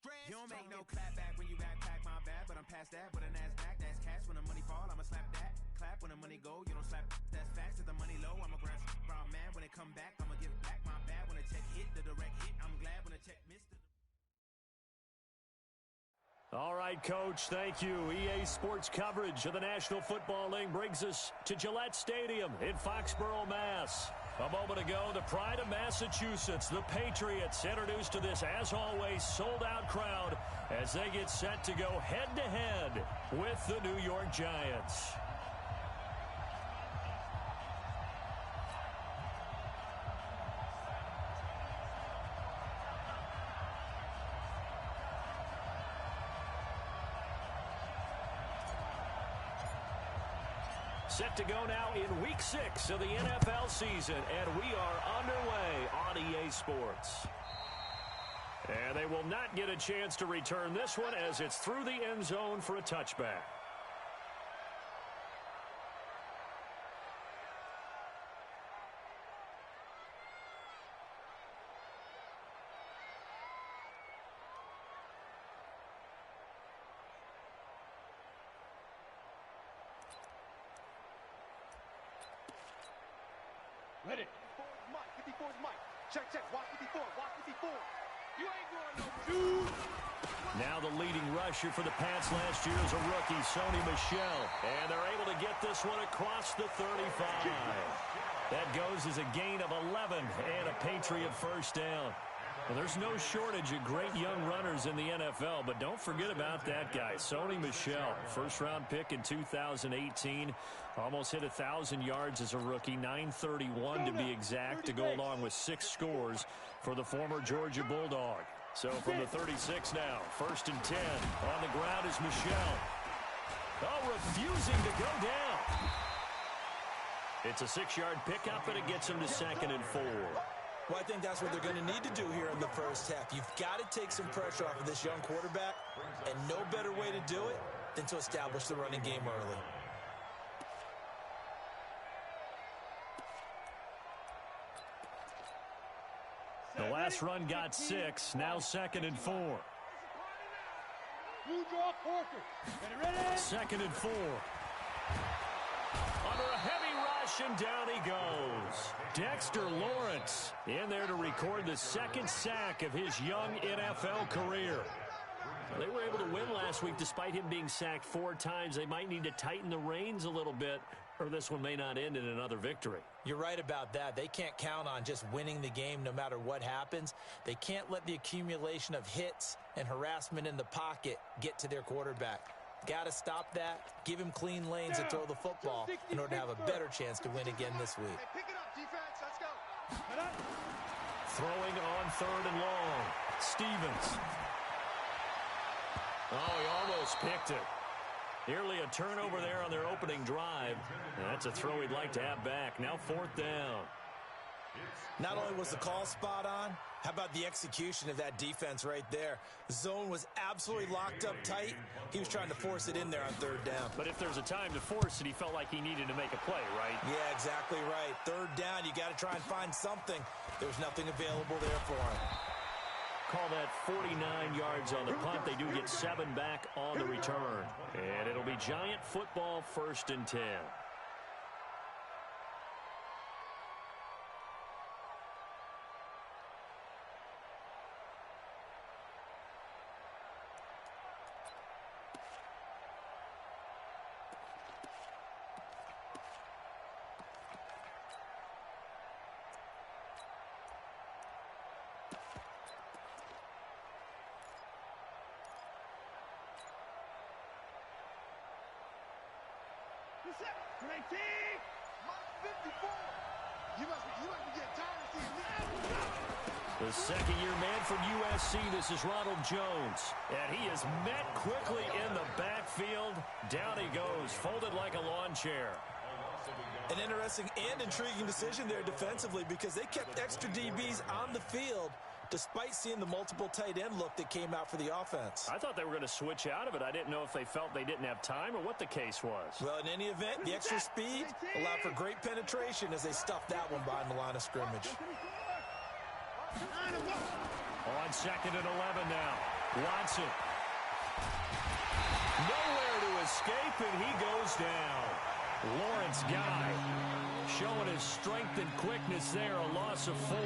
You don't make no clap back when you backpack, my bad, but I'm past that. But a NASDAQ, that's cash. When the money fall, I'ma slap that. Clap when the money go, you don't slap. That's facts. If the money low, I'ma grab brown man. When it come back, I'ma give back my bad. When the check hit, the direct hit, I'm glad when the check missed. All right, Coach, thank you. EA Sports coverage of the National Football League brings us to Gillette Stadium in Foxborough, Mass. A moment ago, the pride of Massachusetts, the Patriots, introduced to this, as always, sold-out crowd as they get set to go head-to-head with the New York Giants. Set to go now in Week 6 of the NFL season, and we are underway on EA Sports. And they will not get a chance to return this one as it's through the end zone for a touchback. Ready. 54's Mike. 54's Mike. Check, check. Walk 54. Walk 54. You ain't going no 2. Now the leading rusher for the Pats last year is a rookie, Sony Michel. And they're able to get this one across the 35. That goes as a gain of 11 and a Patriot first down. Well, there's no shortage of great young runners in the NFL, but don't forget about that guy, Sony Michel. First-round pick in 2018. Almost hit 1,000 yards as a rookie, 931 to be exact, to go along with 6 scores for the former Georgia Bulldog. So from the 36 now, 1st and 10. On the ground is Michel. Oh, refusing to go down. It's a 6-yard pickup, and it gets him to 2nd and 4. Well, I think that's what they're going to need to do here in the first half. You've got to take some pressure off of this young quarterback, and no better way to do it than to establish the running game early. The last run got 6, now 2nd and 4. You draw Porter. Ready? 2nd and 4. Under a heavy rush, and down he goes. Dexter Lawrence in there to record the 2nd sack of his young NFL career. They were able to win last week despite him being sacked 4 times. They might need to tighten the reins a little bit, or this one may not end in another victory. You're right about that. They can't count on just winning the game no matter what happens. They can't let the accumulation of hits and harassment in the pocket get to their quarterback. Got to stop that, give him clean lanes to throw the football in order to have a better chance to win again this week. Hey, pick it up, defense. Let's go. Throwing on 3rd and long. Stevens. Oh, he almost picked it. Nearly a turnover there on their opening drive. And that's a throw he'd like to have back. Now 4th down. Not only was the call spot on, how about the execution of that defense right there? The zone was absolutely locked up tight. He was trying to force it in there on 3rd down. But if there's a time to force it, he felt like he needed to make a play, right? Yeah, exactly right. 3rd down, you got to try and find something. There was nothing available there for him. Call that 49 yards on the punt. They do get 7 back on the return. And it'll be Giant football, 1st and 10. The second-year man from USC, this is Ronald Jones. And he is met quickly in the backfield. Down he goes, folded like a lawn chair. An interesting and intriguing decision there defensively because they kept extra DBs on the field despite seeing the multiple tight end look that came out for the offense. I thought they were going to switch out of it. I didn't know if they felt they didn't have time or what the case was. Well, in any event, the extra speed allowed for great penetration as they stuffed that one behind the line of scrimmage. On 2nd and 11 now. Watson. Nowhere to escape, and he goes down. Lawrence Guy showing his strength and quickness there, a loss of 4.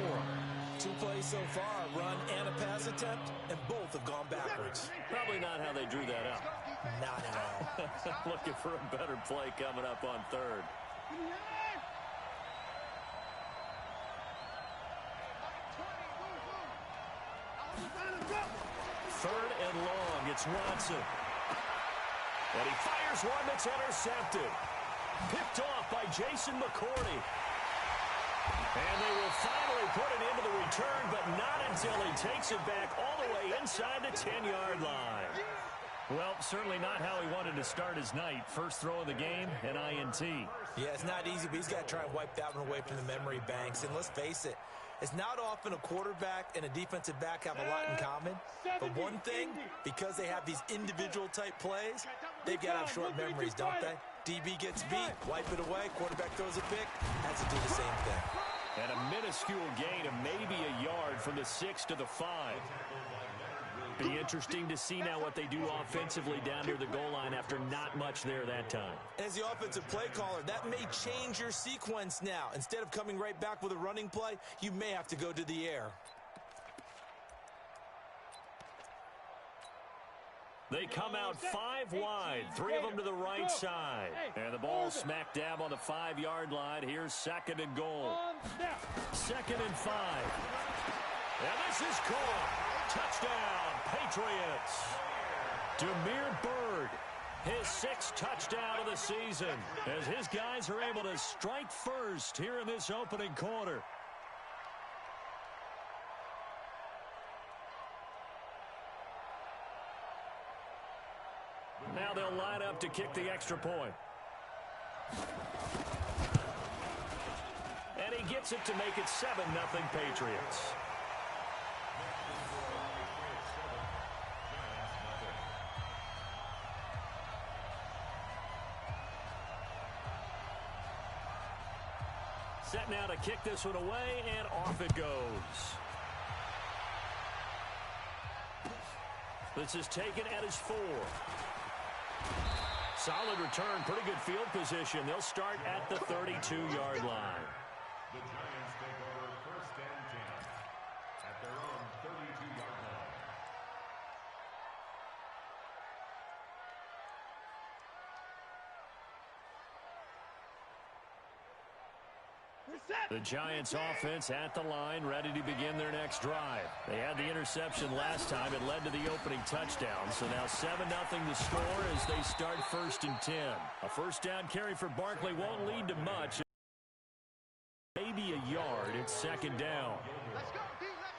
2 plays so far, a run and a pass attempt, and both have gone backwards. Probably not how they drew that up. Not at all. Looking for a better play coming up on 3rd. Third and long, it's Watson. And he fires one that's intercepted. Picked off by Jason McCourty. And they will finally put it into the return, but not until he takes it back all the way inside the 10-yard line. Well, certainly not how he wanted to start his night. First throw of the game, an INT. Yeah, it's not easy, but he's got to try and wipe that one away from the memory banks. And let's face it, it's not often a quarterback and a defensive back have a lot in common. But one thing, because they have these individual type plays, they've got to have short memories, don't they? DB gets beat, wipe it away, quarterback throws a pick, has to do the same thing. And a minuscule gain of maybe a yard from the 6 to the 5. Be interesting to see now what they do offensively down near the goal line after not much there that time. As the offensive play caller, that may change your sequence now. Instead of coming right back with a running play, you may have to go to the air. They come out 5 wide, 3 of them to the right side. And the ball smack dab on the 5-yard line. Here's 2nd and goal. 2nd and 5. And this is caught. Touchdown, Patriots. Demir Bird, his 6th touchdown of the season, as his guys are able to strike first here in this opening quarter. Now they'll line up to kick the extra point. And he gets it to make it 7-0 Patriots. Set now to kick this one away, and off it goes. This is taken at his 4. Solid return, pretty good field position. They'll start at the 32-yard line. The Giants take over 1st and 10 at their own 32-yard line. The Giants offense at the line, ready to begin their next drive. They had the interception last time. It led to the opening touchdown. So now 7-0 the score as they start 1st and 10. A first down carry for Barkley won't lead to much. Maybe a yard. It's 2nd down.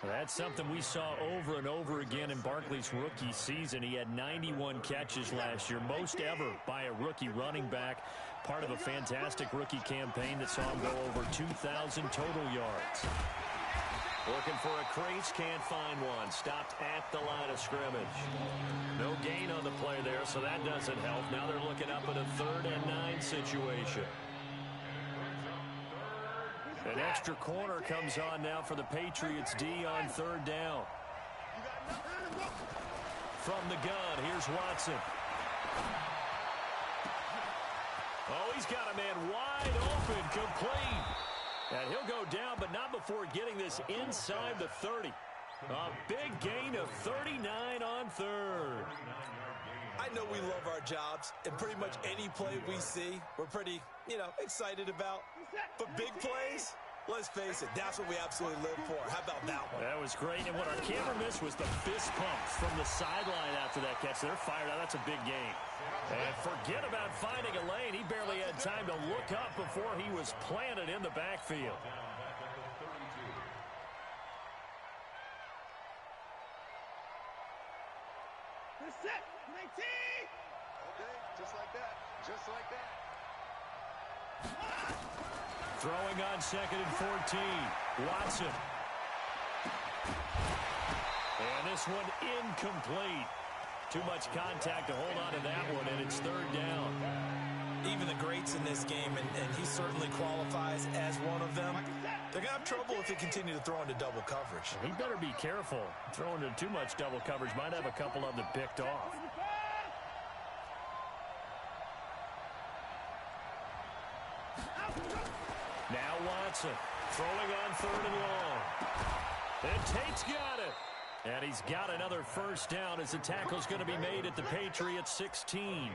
That's something we saw over and over again in Barkley's rookie season. He had 91 catches last year, most ever by a rookie running back. Part of a fantastic rookie campaign that saw him go over 2,000 total yards. Looking for a crease, can't find one. Stopped at the line of scrimmage. No gain on the play there, so that doesn't help. Now they're looking up at a 3rd and 9 situation. An extra corner comes on now for the Patriots D on 3rd down. From the gun, here's Watson. Oh, he's got a man wide open, complete. And he'll go down, but not before getting this inside the 30. A big gain of 39 on 3rd. I know we love our jobs, and pretty much any play we see, we're pretty, excited about. But big plays, let's face it, that's what we absolutely live for. How about that one? That was great, and what our camera missed was the fist pumps from the sideline after that catch. They're fired out. That's a big gain. And forget about finding a lane. He barely had time to look up before he was planted in the backfield. Set, 19! Okay, just like that. Just like that. Throwing on 2nd and 14. Watson. And this one incomplete. Too much contact to hold on to that one, and it's 3rd down. Even the greats in this game, and he certainly qualifies as one of them, They're going to have trouble if they continue to throw into double coverage. He better be careful. Throwing into too much double coverage might have a couple of them picked off. Now Watson throwing on 3rd and long. And Tate's got it. And he's got another first down as the tackle's going to be made at the Patriots 16.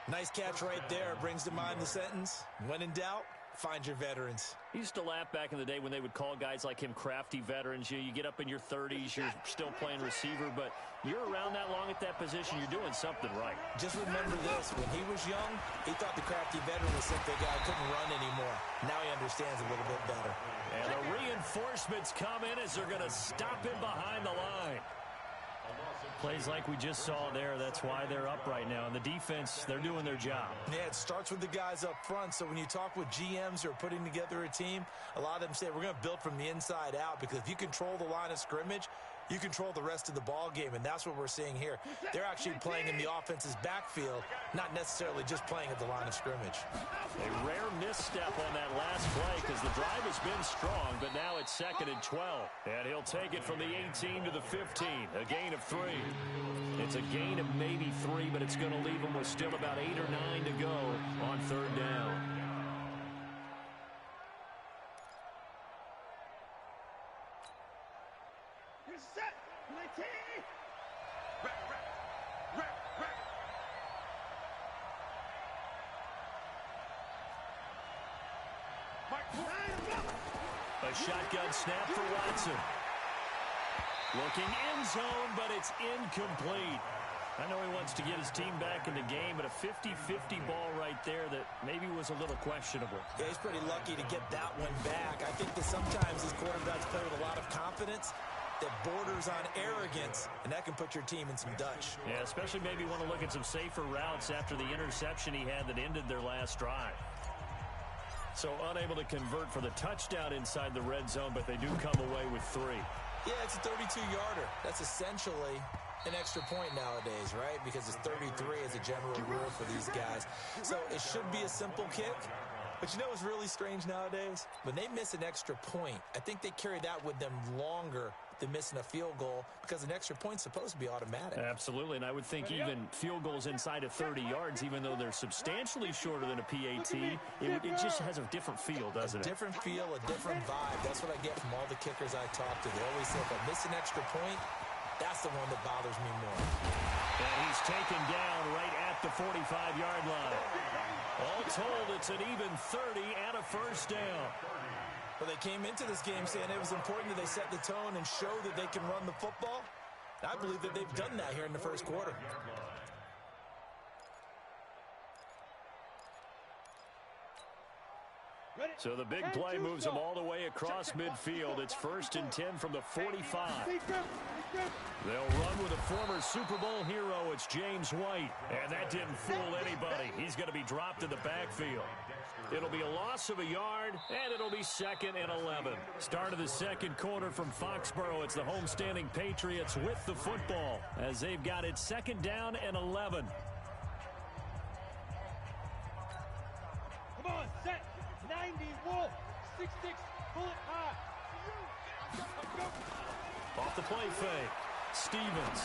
Nice catch right there. Brings to mind the sentence, when in doubt, find your veterans. He used to laugh back in the day when they would call guys like him crafty veterans. You get up in your 30s, you're still playing receiver, but you're around that long at that position, you're doing something right. Just remember this, when he was young, he thought the crafty veteran was simply a guy who couldn't run anymore. Now he understands a little bit better. And the reinforcements come in as they're going to stop him behind the line. Plays like we just saw there, that's why they're up right now. And the defense, they're doing their job. Yeah, it starts with the guys up front. So when you talk with GMs who are putting together a team, a lot of them say we're going to build from the inside out, because if you control the line of scrimmage, you control the rest of the ball game, and that's what we're seeing here. They're actually playing in the offense's backfield, not necessarily just playing at the line of scrimmage. A rare misstep on that last play because the drive has been strong, but now it's 2nd and 12. And he'll take it from the 18 to the 15, a gain of 3. It's a gain of maybe 3, but it's going to leave him with still about 8 or 9 to go on 3rd down. Set. 19. A shotgun snap for Watson. Looking end zone, but it's incomplete. I know he wants to get his team back in the game, but a 50-50 ball right there that maybe was a little questionable. Yeah, he's pretty lucky to get that one back. I think that sometimes these quarterbacks play with a lot of confidence that borders on arrogance, and that can put your team in some Dutch. Yeah, especially maybe want to look at some safer routes after the interception he had that ended their last drive. So unable to convert for the touchdown inside the red zone, but they do come away with 3. Yeah, it's a 32-yarder. That's essentially an extra point nowadays, right? Because it's 33 as a general rule for these guys. So it should be a simple kick. But you know what's really strange nowadays? When they miss an extra point, I think they carry that with them longer than missing a field goal, because an extra point's supposed to be automatic. Absolutely, and I would think even field goals inside of 30 yards, even though they're substantially shorter than a PAT, it just has a different feel, doesn't it? A different feel, a different vibe. That's what I get from all the kickers I talk to. They always say, if I miss an extra point, that's the one that bothers me more. And he's taken down right at the 45-yard line. All told, it's an even 30 and a first down. Well, they came into this game saying it was important that they set the tone and show that they can run the football. I believe that they've done that here in the first quarter. So the big play moves them all the way across midfield. It's 1st and 10 from the 45. They'll run with a former Super Bowl hero. It's James White. And that didn't fool anybody. He's going to be dropped in the backfield. It'll be a loss of a yard, and it'll be 2nd and 11. Start of the second quarter from Foxborough. It's the homestanding Patriots with the football as they've got it 2nd down and 11. Come on, set. 90, roll. 6-6, pull it high. Off the play fake. Stevens.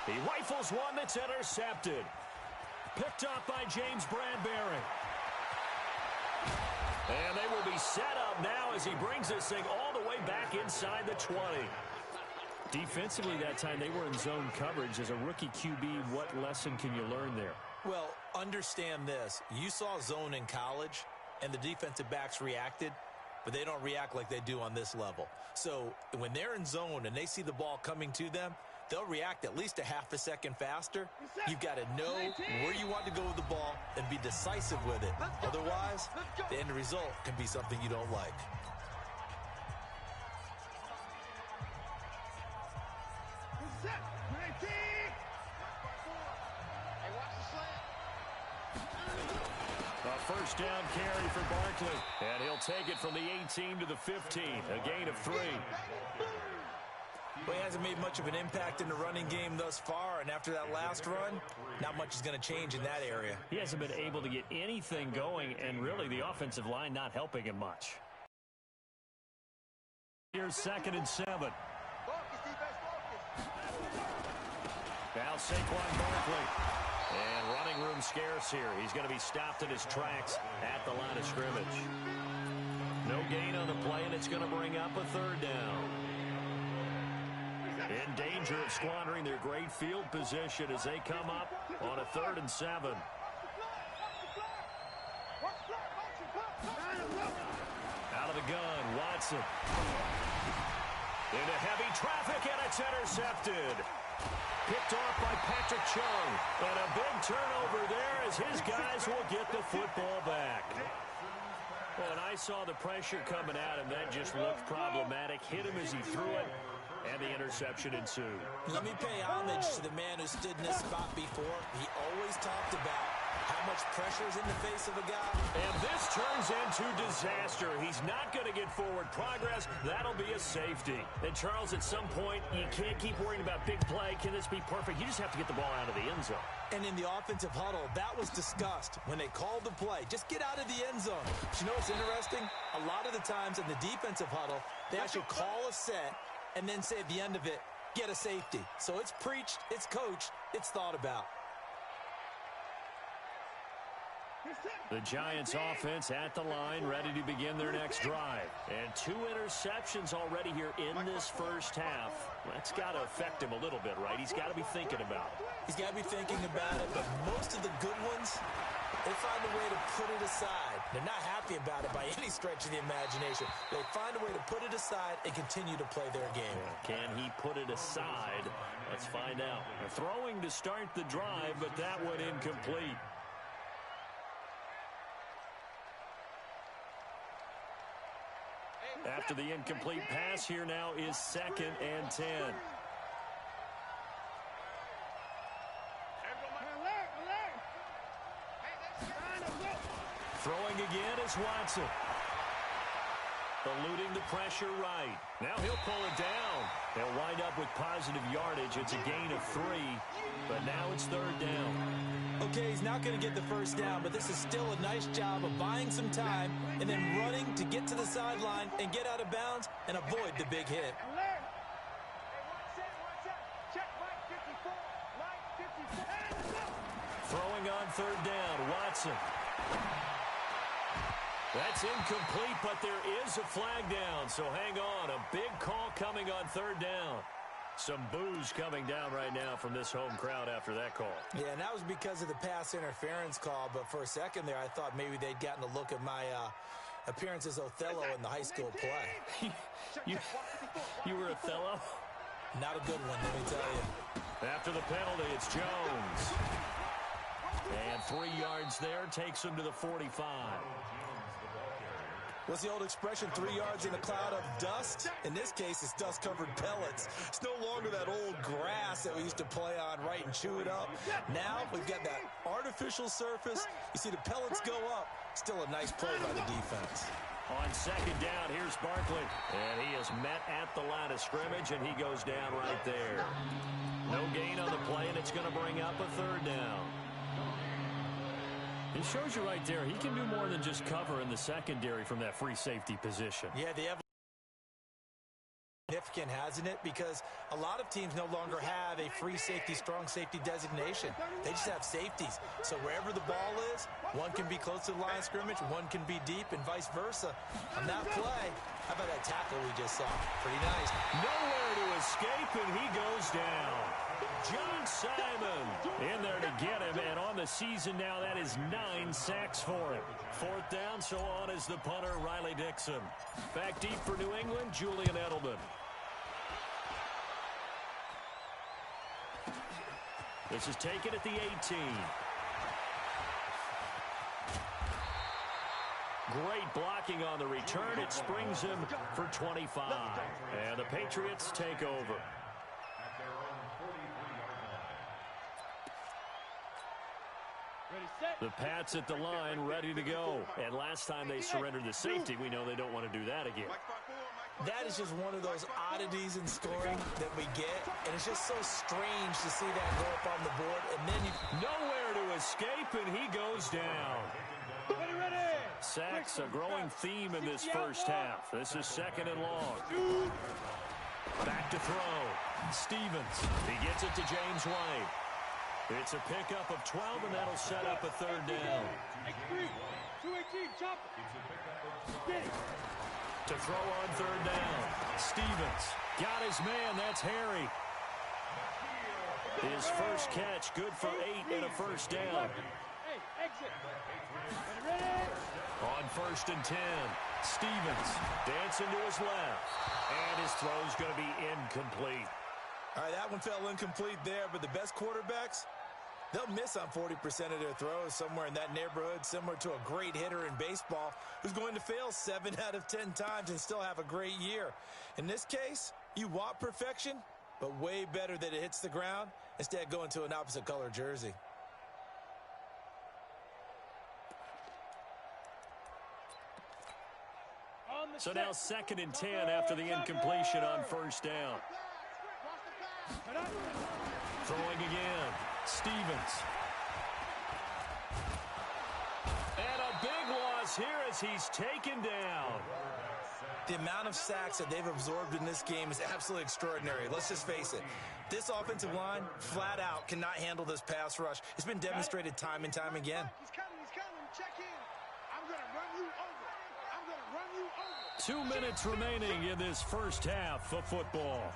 He rifles one that's intercepted. Picked up by James Bradbury. And they will be set up now as he brings this thing all the way back inside the 20. Defensively that time, they were in zone coverage. As a rookie QB, what lesson can you learn there? Well, understand this. You saw zone in college, and the defensive backs reacted, but they don't react like they do on this level. So when they're in zone and they see the ball coming to them, they'll react at least a half a second faster. You've got to know where you want to go with the ball and be decisive with it. Otherwise, the end result can be something you don't like. A first down carry for Barkley. And he'll take it from the 18 to the 15. A gain of 3. Well, he hasn't made much of an impact in the running game thus far, and after that last run, not much is going to change in that area. He hasn't been able to get anything going, and really the offensive line not helping him much. Here's 2nd and 7. Now Saquon Barkley. And running room scarce here. He's going to be stopped in his tracks at the line of scrimmage. No gain on the play, and it's going to bring up a 3rd down. In danger of squandering their great field position as they come up on a 3rd and 7. Out of the gun, Watson. Into heavy traffic, and it's intercepted. Picked off by Patrick Chung. And a big turnover there as his guys will get the football back. Well, and I saw the pressure coming at him. That just looked problematic. Hit him as he threw it, and the interception ensued. Let me pay homage to the man who stood in this spot before. He always talked about how much pressure is in the face of a guy. And this turns into disaster. He's not going to get forward progress. That'll be a safety. And, Charles, at some point, you can't keep worrying about big play. Can this be perfect? You just have to get the ball out of the end zone. And in the offensive huddle, that was discussed when they called the play. Just get out of the end zone. But you know what's interesting? A lot of the times in the defensive huddle, they actually call a set and then say at the end of it, get a safety. So it's preached, it's coached, it's thought about. The Giants offense at the line, ready to begin their next drive. And 2 interceptions already here in this first half. That's got to affect him a little bit, right? He's got to be thinking about it. He's got to be thinking about it, but most of the good ones, they find a way to put it aside. They're not happy about it by any stretch of the imagination. They find a way to put it aside and continue to play their game. Can he put it aside? Let's find out. Throwing to start the drive, but that one incomplete. After the incomplete pass, here now is 2nd and 10. Throwing again is Watson. Eluding the pressure right. Now he'll pull it down. They'll wind up with positive yardage. It's a gain of 3, but now it's 3rd down. Okay, he's not going to get the first down, but this is still a nice job of buying some time and then running to get to the sideline and get out of bounds and avoid the big hit. Throwing on 3rd down, Watson. That's incomplete, but there is a flag down, so hang on. A big call coming on 3rd down. Some boos coming down right now from this home crowd after that call. Yeah, and that was because of the pass interference call, but for a second there I thought maybe they'd gotten a look at my appearance as Othello in the high school play. You were Othello? Not a good one, let me tell you. After the penalty, it's Jones. And 3 yards there takes him to the 45. What's the old expression, 3 yards in a cloud of dust? In this case, it's dust-covered pellets. It's no longer that old grass that we used to play on, right, and chew it up. Now we've got that artificial surface. You see the pellets go up. Still a nice play by the defense. On 2nd down, here's Barkley. And he is met at the line of scrimmage, and he goes down right there. No gain on the play, and it's going to bring up a 3rd down. It shows you right there, he can do more than just cover in the secondary from that free safety position. Yeah, they have significant, hasn't it? Because a lot of teams no longer have a free safety, strong safety designation. They just have safeties. So wherever the ball is, one can be close to the line of scrimmage, one can be deep, and vice versa. On that play, how about that tackle we just saw? Pretty nice. Nowhere to escape, and he goes down. John Simon in there to get him, and on the season now, that is 9 sacks for him. 4th down, so on is the punter, Riley Dixon. Back deep for New England, Julian Edelman. This is taken at the 18. Great blocking on the return. It springs him for 25. And the Patriots take over. The Pats at the line, ready to go. And last time they surrendered the safety, we know they don't want to do that again. That is just one of those oddities in scoring that we get, and it's just so strange to see that go up on the board, and then nowhere to escape, and he goes down. Sacks a growing theme in this first half. This is second and long. Back to throw. Stevens. He gets it to James White. It's a pickup of 12, and that'll set up a third down. To throw on third down. Stevens got his man. That's Harry. His first catch, good for 8 and a first down. On 1st and 10, Stevens dancing to his left. And his throw's going to be incomplete. All right, that one fell incomplete there, but the best quarterbacks, they'll miss on 40% of their throws, somewhere in that neighborhood, similar to a great hitter in baseball who's going to fail 7 out of 10 times and still have a great year. In this case, you want perfection, but way better that it hits the ground instead of going to an opposite color jersey. So now 2nd and 10 after the incompletion on first down. Throwing again. Stevens. And a big loss here as he's taken down. The amount of sacks that they've absorbed in this game is absolutely extraordinary. Let's just face it. This offensive line, flat out, cannot handle this pass rush. It's been demonstrated time and time again. He's coming. Check in. I'm going to run you over. 2 minutes remaining in this first half of football.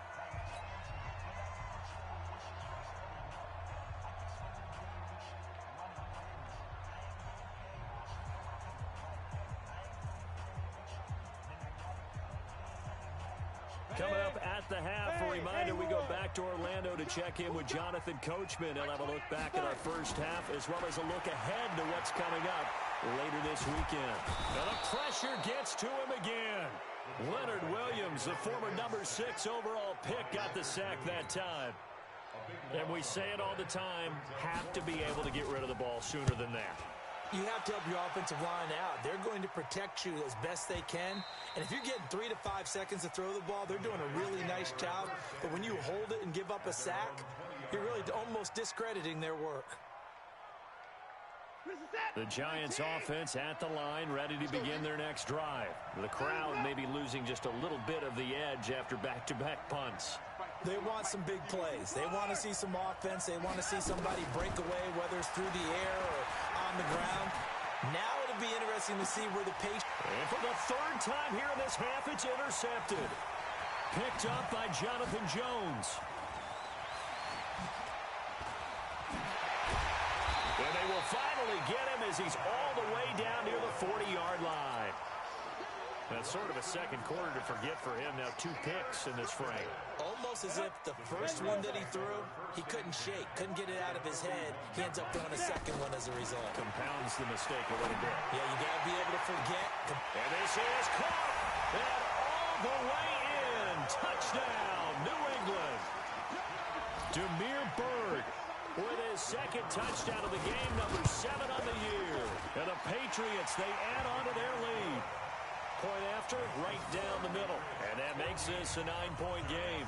Coming up at the half, a reminder, we go back to Orlando to check in with Jonathan Coachman. He'll have a look back at our first half as well as a look ahead to what's coming up later this weekend. And the pressure gets to him again. Leonard Williams, the former number 6 overall pick, got the sack that time. And we say it all the time, have to be able to get rid of the ball sooner than that. You have to help your offensive line out. They're going to protect you as best they can. And if you're getting 3 to 5 seconds to throw the ball, they're doing a really nice job. But when you hold it and give up a sack, you're really almost discrediting their work. The Giants offense at the line, ready to begin their next drive. The crowd may be losing just a little bit of the edge after back-to-back punts. They want some big plays. They want to see some offense. They want to see somebody break away, whether it's through the air or on the ground. Now it'll be interesting to see where the pace... And for the 3rd time here in this half, it's intercepted. Picked up by Jonathan Jones. And they will finally get him as he's all the way down near the 40-yard line. That's sort of a second quarter to forget for him. Now 2 picks in this frame. Almost as if the first one that he threw, he couldn't shake, couldn't get it out of his head. He ends up throwing a second one as a result. Compounds the mistake a little bit. Yeah, you got to be able to forget. And this is caught. And all the way in. Touchdown, New England. Demir Bird with his 2nd touchdown of the game, number 7 on the year. And the Patriots, they add on to their lead. Point after, right down the middle. And that makes this a 9-point game.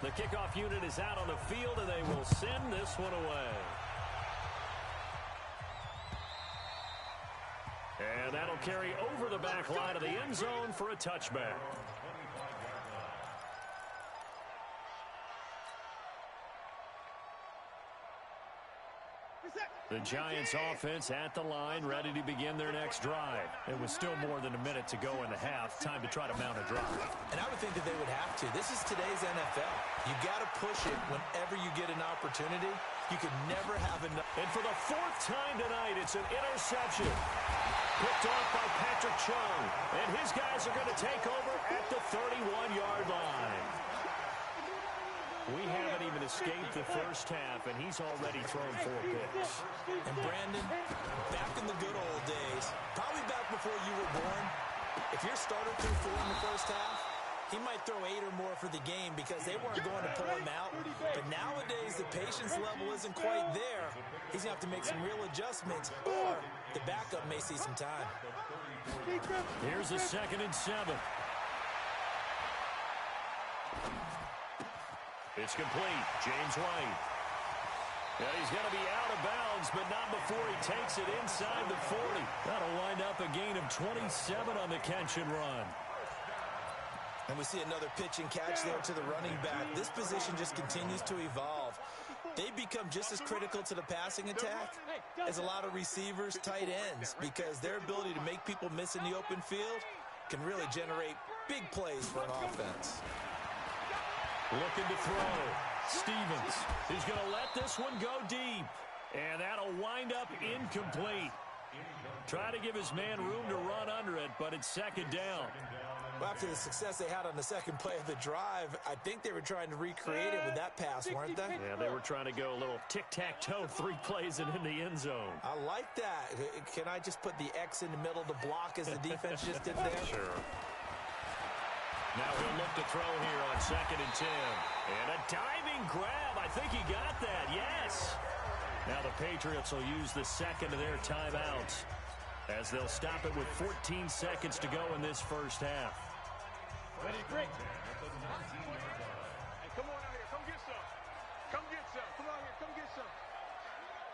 The kickoff unit is out on the field, and they will send this one away. And that'll carry over the back line of the end zone for a touchback. The Giants offense at the line, ready to begin their next drive. It was still more than a minute to go in the half. Time to try to mount a drive. And I would think that they would have to. This is today's NFL. You got to push it whenever you get an opportunity. You could never have enough. And for the 4th time tonight, it's an interception. Picked off by Patrick Chung. And his guys are going to take over at the 31-yard line. We haven't even escaped the first half, and he's already thrown 4 picks. And Brandon, back in the good old days, probably back before you were born, if your starter threw 4 in the first half, he might throw 8 or more for the game because they weren't going to pull him out. But nowadays, the patience level isn't quite there. He's going to have to make some real adjustments, or the backup may see some time. Here's a 2nd and 7. It's complete. James White. And he's going to be out of bounds, but not before he takes it inside the 40. That'll wind up a gain of 27 on the catch and run. And we see another pitch and catch there to the running back. This position just continues to evolve. They become just as critical to the passing attack as a lot of receivers, tight ends, because their ability to make people miss in the open field can really generate big plays for an offense. Looking to throw. Stevens. He's going to let this one go deep. And that'll wind up incomplete. Try to give his man room to run under it, but it's second down. Well, after the success they had on the second play of the drive, I think they were trying to recreate it with that pass, weren't they? Yeah, they were trying to go a little tic-tac-toe, 3 plays and in the end zone. I like that. Can I just put the X in the middle to block as the defense just did there? Sure. Now he'll look to throw here on 2nd and 10. And a diving grab. I think he got that. Yes. Now the Patriots will use the second of their timeouts as they'll stop it with 14 seconds to go in this first half. Ready, Rick. Hey, come on out here. Come get some. Come get some. Come out here. Come get some.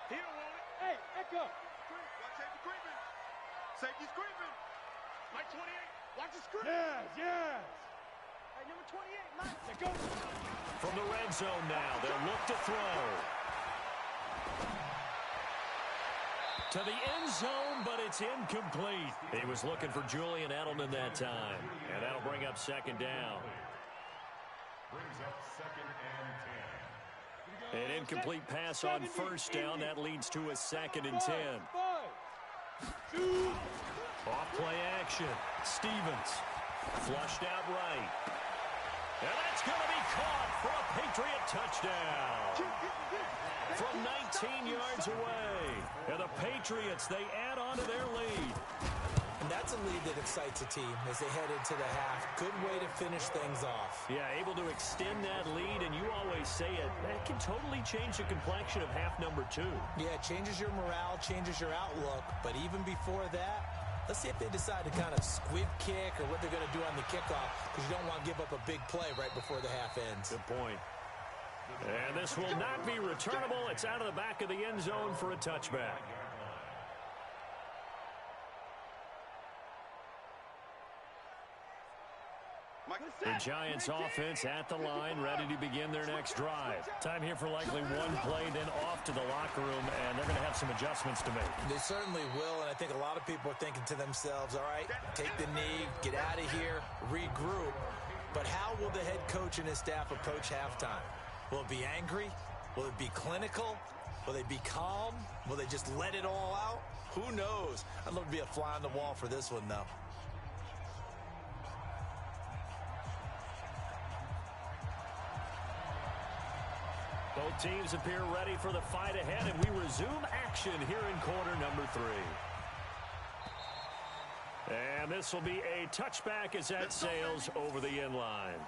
He don't want it. Hey, Echo. Watch safety creeping. Safety's creeping. Mike 28. Watch the screen. Yes. Hey, number 28, Mike. Go. From the red zone now, they'll look to throw. To the end zone, but it's incomplete. He was looking for Julian Edelman that time. And that'll bring up second down. Brings up 2nd and 10. An incomplete pass on first down. That leads to a 2nd and 10. Off play action. Stevens. Flushed out right. And that's going to be caught for a Patriot touchdown. From 19 yards away. And the Patriots, they add on to their lead. And that's a lead that excites a team as they head into the half. Good way to finish things off. Yeah, able to extend that lead, and you always say it, that can totally change the complexion of half number 2. Yeah, it changes your morale, changes your outlook. But even before that, let's see if they decide to kind of squib kick or what they're going to do on the kickoff, because you don't want to give up a big play right before the half ends. Good point. And this will not be returnable. It's out of the back of the end zone for a touchback. The Giants offense at the line, ready to begin their next drive. Time here for likely one play, then off to the locker room, and they're going to have some adjustments to make. They certainly will, and I think a lot of people are thinking to themselves, all right, take the knee, get out of here, regroup. But how will the head coach and his staff approach halftime? Will it be angry? Will it be clinical? Will they be calm? Will they just let it all out? Who knows? I'd love to be a fly on the wall for this one, though. Both teams appear ready for the fight ahead, and we resume action here in quarter number 3. And this will be a touchback as that sails over the end line.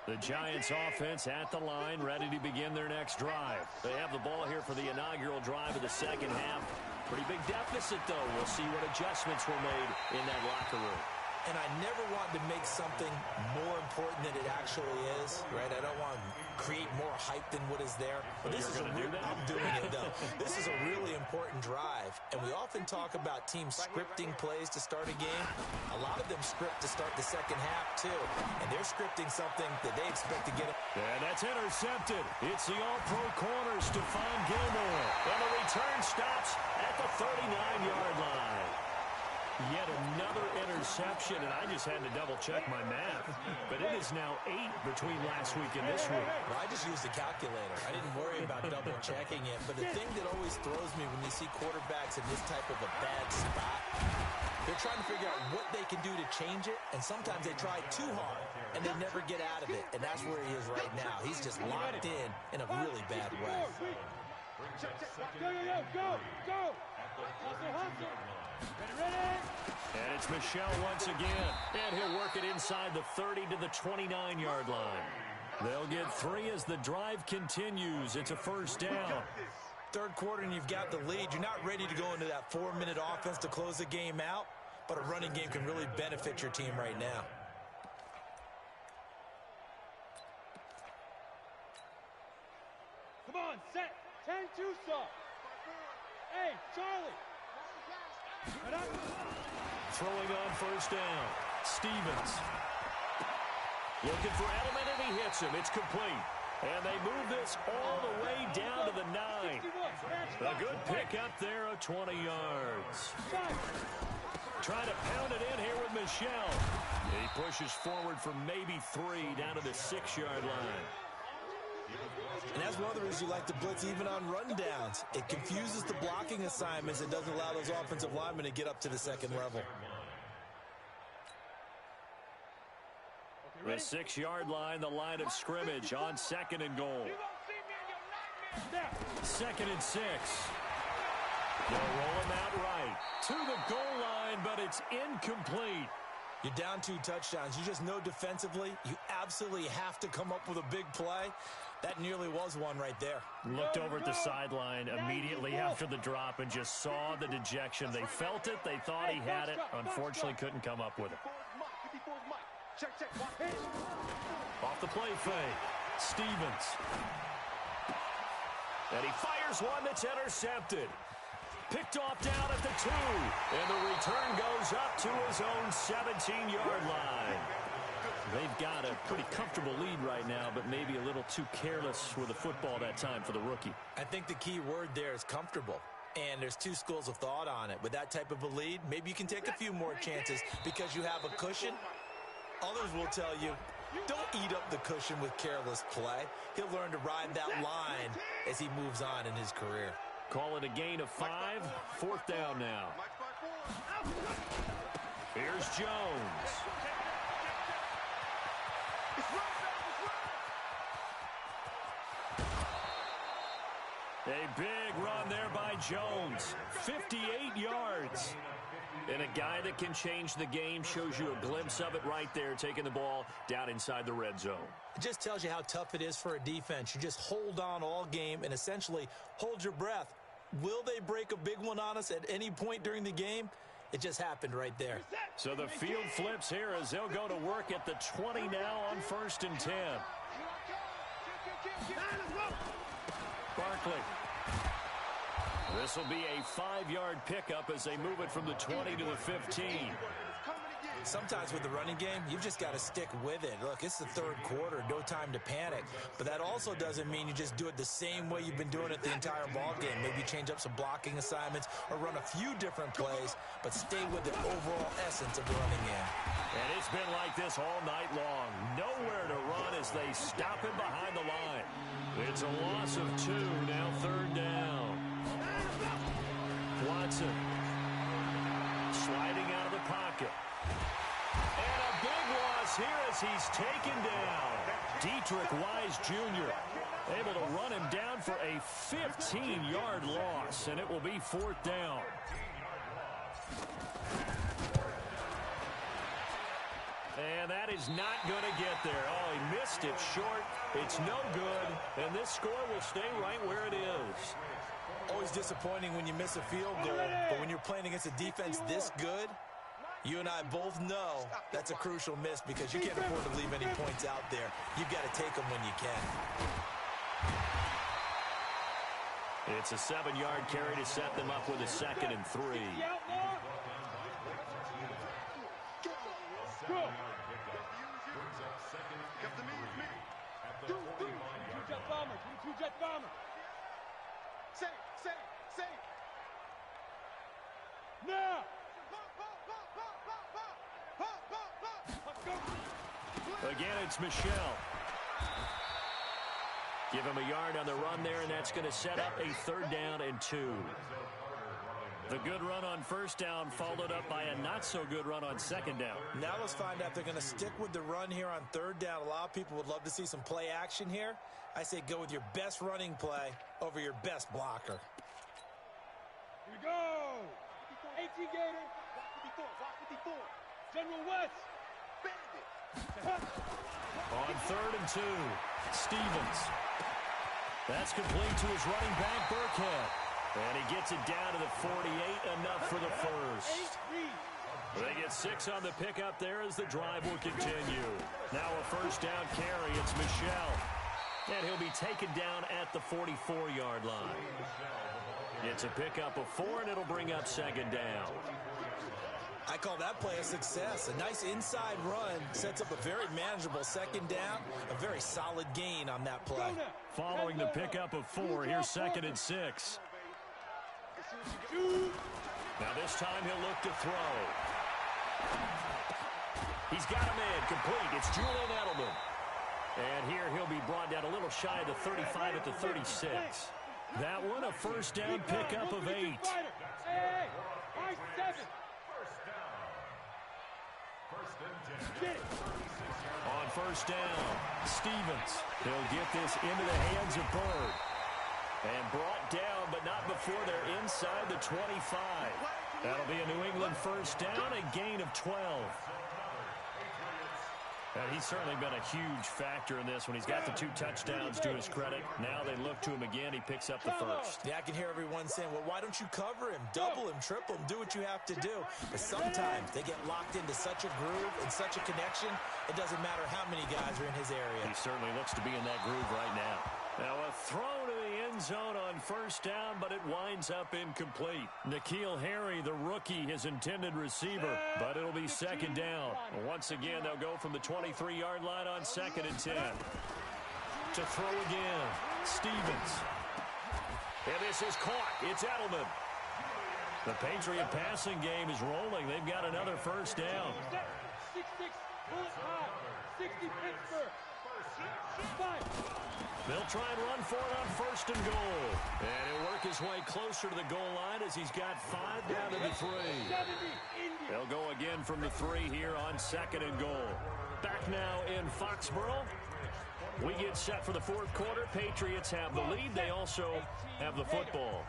The Giants offense at the line, ready to begin their next drive. They have the ball here for the inaugural drive of the second half. Pretty big deficit, though. We'll see what adjustments were made in that locker room. And I never want to make something more important than it actually is, right? I don't want to create more hype than what is there. But this is I'm doing it, though. This is a really important drive. And we often talk about teams scripting plays to start a game. A lot of them script to start the second half, too. And they're scripting something that they expect to get. And that's intercepted. It's the all-pro corner, Stephon Gilmore. And the return stops at the 39-yard line. Yet another interception, and I just had to double-check my math. But it is now 8 between last week and this week. Well, I just used a calculator. I didn't worry about double-checking it. But the thing that always throws me when you see quarterbacks in this type of a bad spot, they're trying to figure out what they can do to change it, and sometimes they try too hard, and they never get out of it. And that's where he is right now. He's just locked in a really bad way. Go! Hustle! Ready! And it's Michel once again. And he'll work it inside the 30 to the 29-yard line. They'll get 3 as the drive continues. It's a first down. Third quarter and you've got the lead. You're not ready to go into that 4-minute offense to close the game out, but a running game can really benefit your team right now. Come on, set. 10-2 saw. Hey, Charlie. Throwing on first down. Stevens. Looking for Edelman, and he hits him. It's complete. And they move this all the way down to the 9. A good pick up there of 20 yards. Trying to pound it in here with Michel. He pushes forward for maybe 3 down to the 6-yard line. And that's one of the reasons you like to blitz even on rundowns. It confuses the blocking assignments. It doesn't allow those offensive linemen to get up to the second level. The 6-yard line, the line of scrimmage on 2nd and goal. 2nd and 6. They'll roll him out right to the goal line, but it's incomplete. You're down 2 touchdowns. You just know defensively you absolutely have to come up with a big play. That nearly was one right there. Looked over at the sideline immediately after the drop and just saw the dejection. They felt it. They thought he had it. Unfortunately, couldn't come up with it. Off the play fake. Stevens. And he fires one that's intercepted. Picked off down at the 2. And the return goes up to his own 17-yard line. They've got a pretty comfortable lead right now, but maybe a little too careless with the football that time for the rookie. I think the key word there is comfortable. And there's 2 schools of thought on it. With that type of a lead, maybe you can take a few more chances because you have a cushion. Others will tell you, don't eat up the cushion with careless play. He'll learn to ride that line as he moves on in his career. Call it a gain of 5. 4th down now. Here's Jones. A big run there by Jones. 58 yards. And a guy that can change the game, shows you a glimpse of it right there, taking the ball down inside the red zone. It just tells you how tough it is for a defense. You just hold on all game and essentially hold your breath. Will they break a big one on us at any point during the game? It just happened right there. So the field flips here as they'll go to work at the 20 now on 1st and 10. Barkley. This will be a 5-yard pickup as they move it from the 20 to the 15. Sometimes with the running game, you've just got to stick with it. Look, it's the 3rd quarter, no time to panic. But that also doesn't mean you just do it the same way you've been doing it the entire ball game. Maybe change up some blocking assignments or run a few different plays, but stay with the overall essence of the running game. And it's been like this all night long. Nowhere to run as they stop him behind the line. It's a loss of 2, now 3rd down. Watson sliding out of the pocket. And a big loss here as he's taken down. Dietrich Wise Jr. able to run him down for a 15-yard loss, and it will be 4th down. And that is not going to get there. Oh, he missed it short. It's no good, and this score will stay right where it is. Always disappointing when you miss a field goal, but when you're playing against a defense this good, you and I both know that's a crucial miss because you can't afford to leave any points out there. You've got to take them when you can. It's a 7-yard carry to set them up with a 2nd and 3. Now! Again, it's Michelle. Give him a yard on the run there, and that's going to set up a 3rd down and 2. The good run on 1st down followed up by a not-so-good run on 2nd down. Now let's find out if they're going to stick with the run here on 3rd down. A lot of people would love to see some play action here. I say go with your best running play over your best blocker. Here we go! 18 Gator. 54. General West. On 3rd and 2, Stevens. That's complete to his running back, Burkhead. And he gets it down to the 48, enough for the first. They get 6 on the pickup there as the drive will continue. Now a 1st down carry, it's Michelle. And he'll be taken down at the 44-yard line. It's a pickup of 4, and it'll bring up 2nd down. I call that play a success. A nice inside run sets up a very manageable 2nd down. A very solid gain on that play. Following the pickup of 4, here's 2nd and 6. Now this time he'll look to throw. He's got a man complete. It's Julian Edelman. And here he'll be brought down a little shy of the 35 at the 36. That one a 1st down pickup of 8. Hey, 7. On 1st down, Stevens. He'll get this into the hands of Bird. And brought down, but not before they're inside the 25. That'll be a New England 1st down, a gain of 12. And he's certainly been a huge factor in this when he's got the 2 touchdowns to his credit. Now they look to him again. He picks up the 1st. Yeah, I can hear everyone saying, well, why don't you cover him? Double him, triple him, do what you have to do. But sometimes they get locked into such a groove and such a connection, it doesn't matter how many guys are in his area. He certainly looks to be in that groove right now. Now a throw to the end zone on 1st down, but it winds up incomplete. N'Keal Harry, the rookie, his intended receiver, but it'll be 2nd down. Once again, they'll go from the 23-yard line on 2nd and 10. To throw again, Stevens. And this is caught. It's Edelman. The Patriot passing game is rolling. They've got another 1st down. 6-6, bullet high. 60 Pittsburgh. 5. They'll try and run for it on 1st and goal. And he'll work his way closer to the goal line as he's got 5 down to the 3. They'll go again from the 3 here on 2nd and goal. Back now in Foxborough. We get set for the 4th quarter. Patriots have the lead. They also have the football.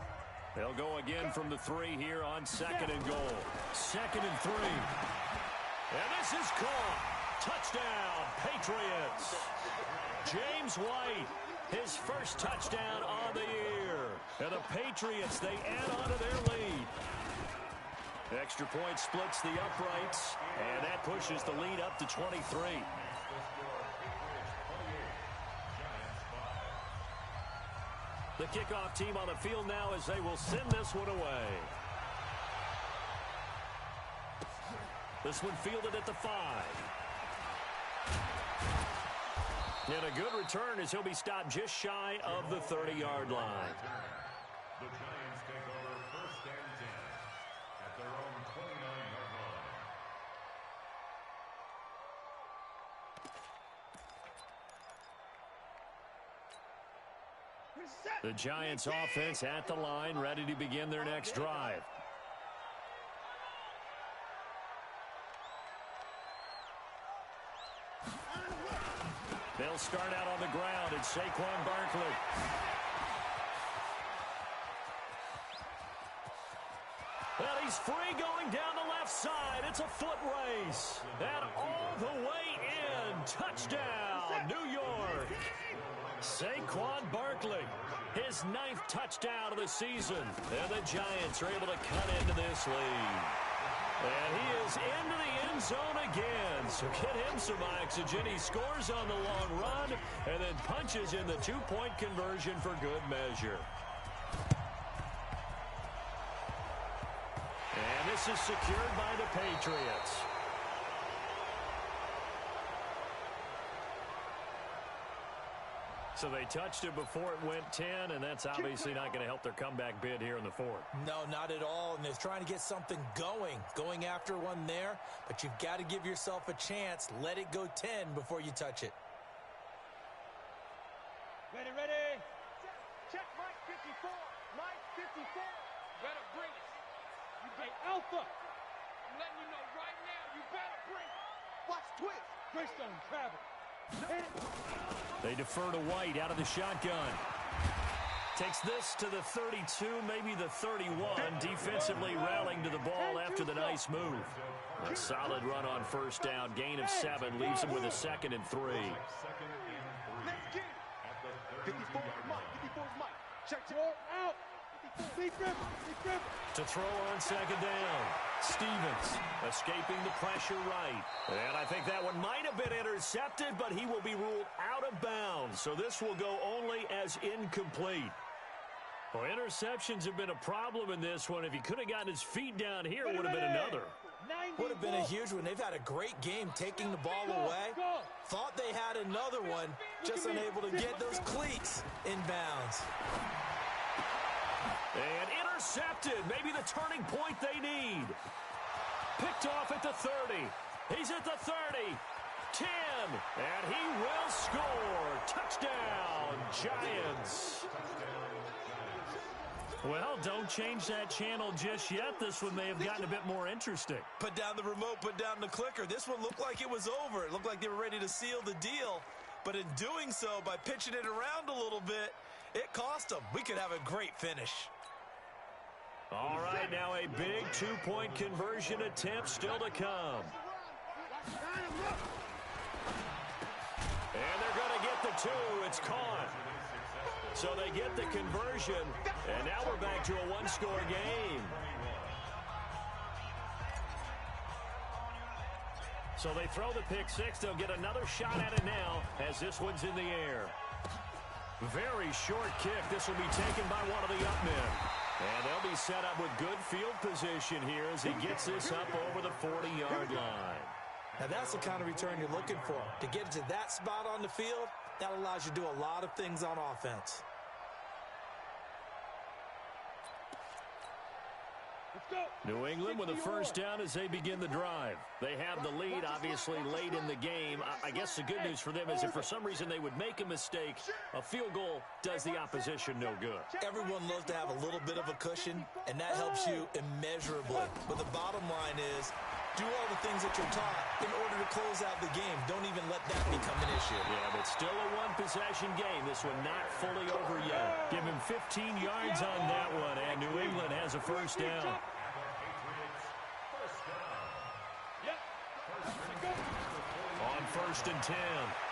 They'll go again from the 3 here on 2nd and goal. 2nd and 3. And this is caught. Touchdown, Patriots. James White, his 1st touchdown on the year. And the Patriots, they add on to their lead. Extra point splits the uprights, and that pushes the lead up to 23. The kickoff team on the field now as they will send this one away. This one fielded at the 5. And a good return as he'll be stopped just shy of the 30-yard line. The Giants take over 1st and 10 at their own 29-yard line. The Giants offense at the line, ready to begin their next drive. They'll start out on the ground. It's Saquon Barkley. Well, he's free going down the left side. It's a foot race. And all the way touchdown, New York. Saquon Barkley, his 9th touchdown of the season. And the Giants are able to cut into this lead. And he is into the end zone again. So get him some oxygen. He scores on the long run and then punches in the 2-point conversion for good measure. And this is secured by the Patriots. So they touched it before it went 10, and that's obviously not going to help their comeback bid here in the 4th. No, not at all, and they're trying to get something going after one there, but you've got to give yourself a chance. Let it go 10 before you touch it. Ready. Check Mike 54. Mike 54. Better bring it. You hey, Alpha. I'm letting you know right now, you better bring it. Watch twist. Greystone travel. They defer to White out of the shotgun. Takes this to the 32, maybe the 31. Defensively rallying to the ball after the nice move. A solid run on first down. Gain of 7 leaves him with a 2nd and 3. Let's get it. 54 Mike. 54's Mike. Check out. To throw on 2nd down. Stevens escaping the pressure right. And I think that one might have been intercepted, but he will be ruled out of bounds. So this will go only as incomplete. Well, interceptions have been a problem in this one. If he could have gotten his feet down here, it would have been another. Would have been a huge one. They've had a great game taking the ball away. Thought they had another one, just unable to get those cleats inbounds. And intercepted. Maybe the turning point they need. Picked off at the 30. He's at the 30. 10. And he will score. Touchdown, Giants. Well, don't change that channel just yet. This one may have gotten a bit more interesting. Put down the remote, put down the clicker. This one looked like it was over. It looked like they were ready to seal the deal. But in doing so, by pitching it around a little bit, it cost them. We could have a great finish. All right, now a big 2-point conversion attempt still to come. And they're going to get the 2. It's caught. So they get the conversion, and now we're back to a 1-score game. So they throw the pick 6. They'll get another shot at it now as this one's in the air. Very short kick. This will be taken by one of the up men. And they'll be set up with good field position here as he gets this up over the 40-yard line. Now that's the kind of return you're looking for. To get to that spot on the field, that allows you to do a lot of things on offense. New England with a first down as they begin the drive. They have the lead, obviously, late in the game. I guess the good news for them is if for some reason they would make a mistake, a field goal does the opposition no good. Everyone loves to have a little bit of a cushion, and that helps you immeasurably. But the bottom line is, do all the things that you're taught in order to close out the game. Don't even let that become an issue. Yeah, but still a one-possession game. This one not fully over yet. Give him 15 yards on that one, and New England has a first down. On 1st and 10,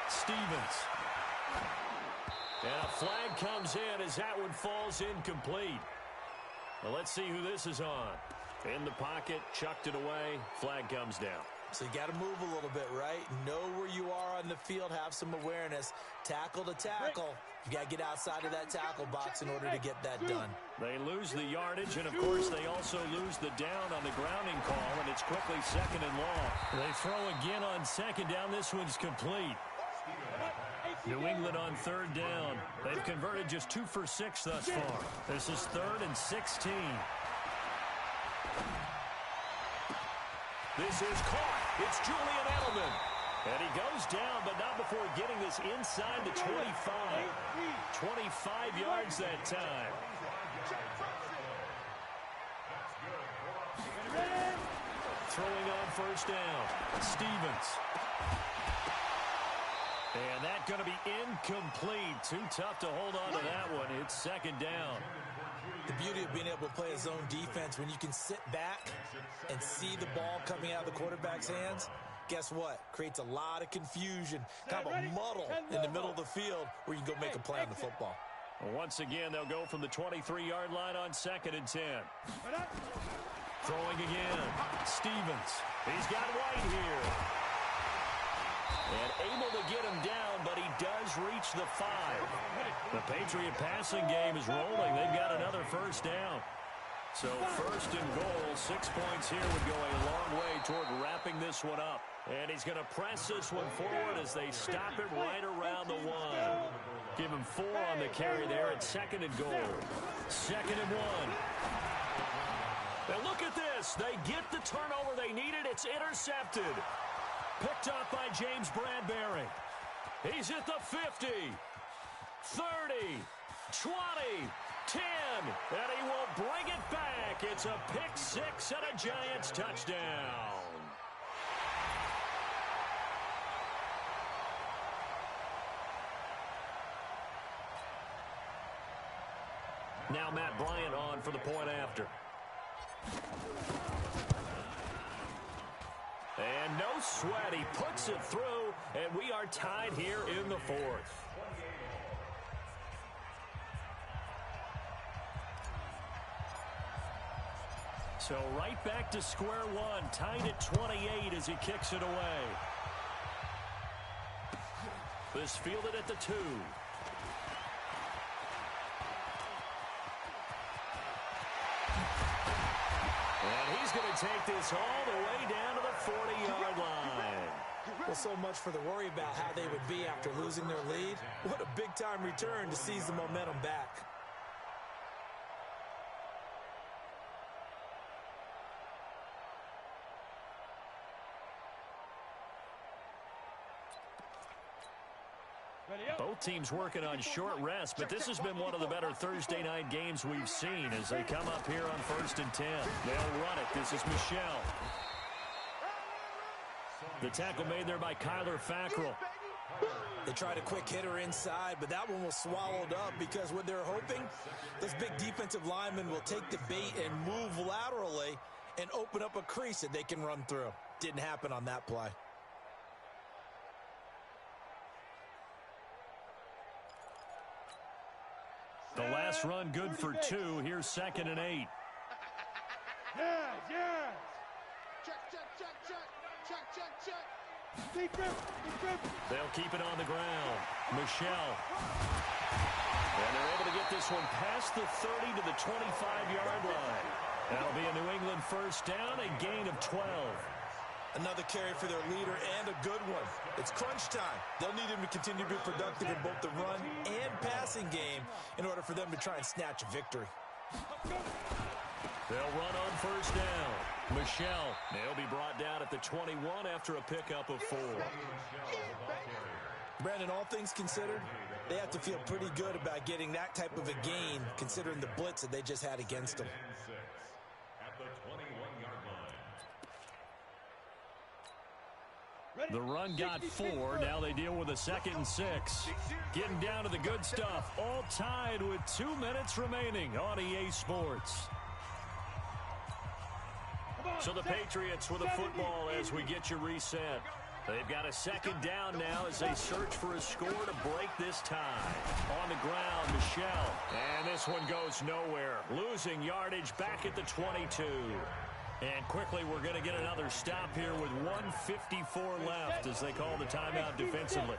Stevens. And a flag comes in as that one falls incomplete. Well, let's see who this is on. In the pocket, chucked it away, flag comes down. So you got to move a little bit, right? Know where you are on the field, have some awareness. Tackle to tackle. You got to get outside of that tackle box in order to get that done. They lose the yardage, and of course they also lose the down on the grounding call, and it's quickly 2nd and long. They throw again on 2nd down. This one's complete. New England on 3rd down. They've converted just 2 for 6 thus far. This is 3rd and 16. This is caught. It's Julian Edelman. And he goes down, but not before getting this inside the 25. 25 yards that time. Throwing on 1st down. Stevens. And that's going to be incomplete. Too tough to hold on to that one. It's 2nd down. The beauty of being able to play a zone defense when you can sit back and see the ball coming out of the quarterback's hands guess what? Creates a lot of confusion, kind of a muddle in the middle of the field where you can go make a play on the football. Well, once again, they'll go from the 23-yard line on 2nd and 10. Throwing again. Stevens. He's got White here. And able to get him down, but he does reach the 5. The Patriot passing game is rolling. They've got another first down. So 1st and goal, 6 points here would go a long way toward wrapping this one up. And he's going to press this one forward as they stop it right around the 1. Give him 4 on the carry there at 2nd and goal. 2nd and 1. And look at this. They get the turnover they needed. It's intercepted. Picked up by James Bradbury. He's at the 50, 30, 20, 10, and he will bring it back. It's a pick 6 and a Giants touchdown. Now Matt Bryant on for the point after. And no sweat, he puts it through, and we are tied here in the 4th. So right back to square one, tied at 28 as he kicks it away. This fielded at the 2. And he's going to take this all the way down to the 40-yard line. Well, so much for the worry about how they would be after losing their lead. What a big-time return to seize the momentum back. Both teams working on short rest, but this has been one of the better Thursday night games we've seen as they come up here on 1st and 10. They'll run it. This is Michelle. The tackle made there by Kyler Fackrell. They tried a quick hitter inside, but that one was swallowed up because what they're hoping, those big defensive linemen will take the bait and move laterally and open up a crease that they can run through. Didn't happen on that play. The last run good for 2. Here's 2nd and 8. Yes. Check. They'll keep it on the ground. Michelle. And they're able to get this one past the 30 to the 25-yard line. That'll be a New England first down, a gain of 12. Another carry for their leader and a good one. It's crunch time. They'll need him to continue to be productive in both the run and passing game in order for them to try and snatch a victory. They'll run on first down. Michelle. They'll be brought down at the 21 after a pickup of 4. Brandon, all things considered, they have to feel pretty good about getting that type of a gain considering the blitz that they just had against them. The run got 4. Now they deal with a 2nd and 6. Getting down to the good stuff. All tied with 2 minutes remaining on EA Sports. So the Patriots with a football as we get you reset. They've got a 2nd down now as they search for a score to break this tie. On the ground, Michelle. And this one goes nowhere. Losing yardage back at the 22. And quickly, we're going to get another stop here with 1:54 left as they call the timeout defensively.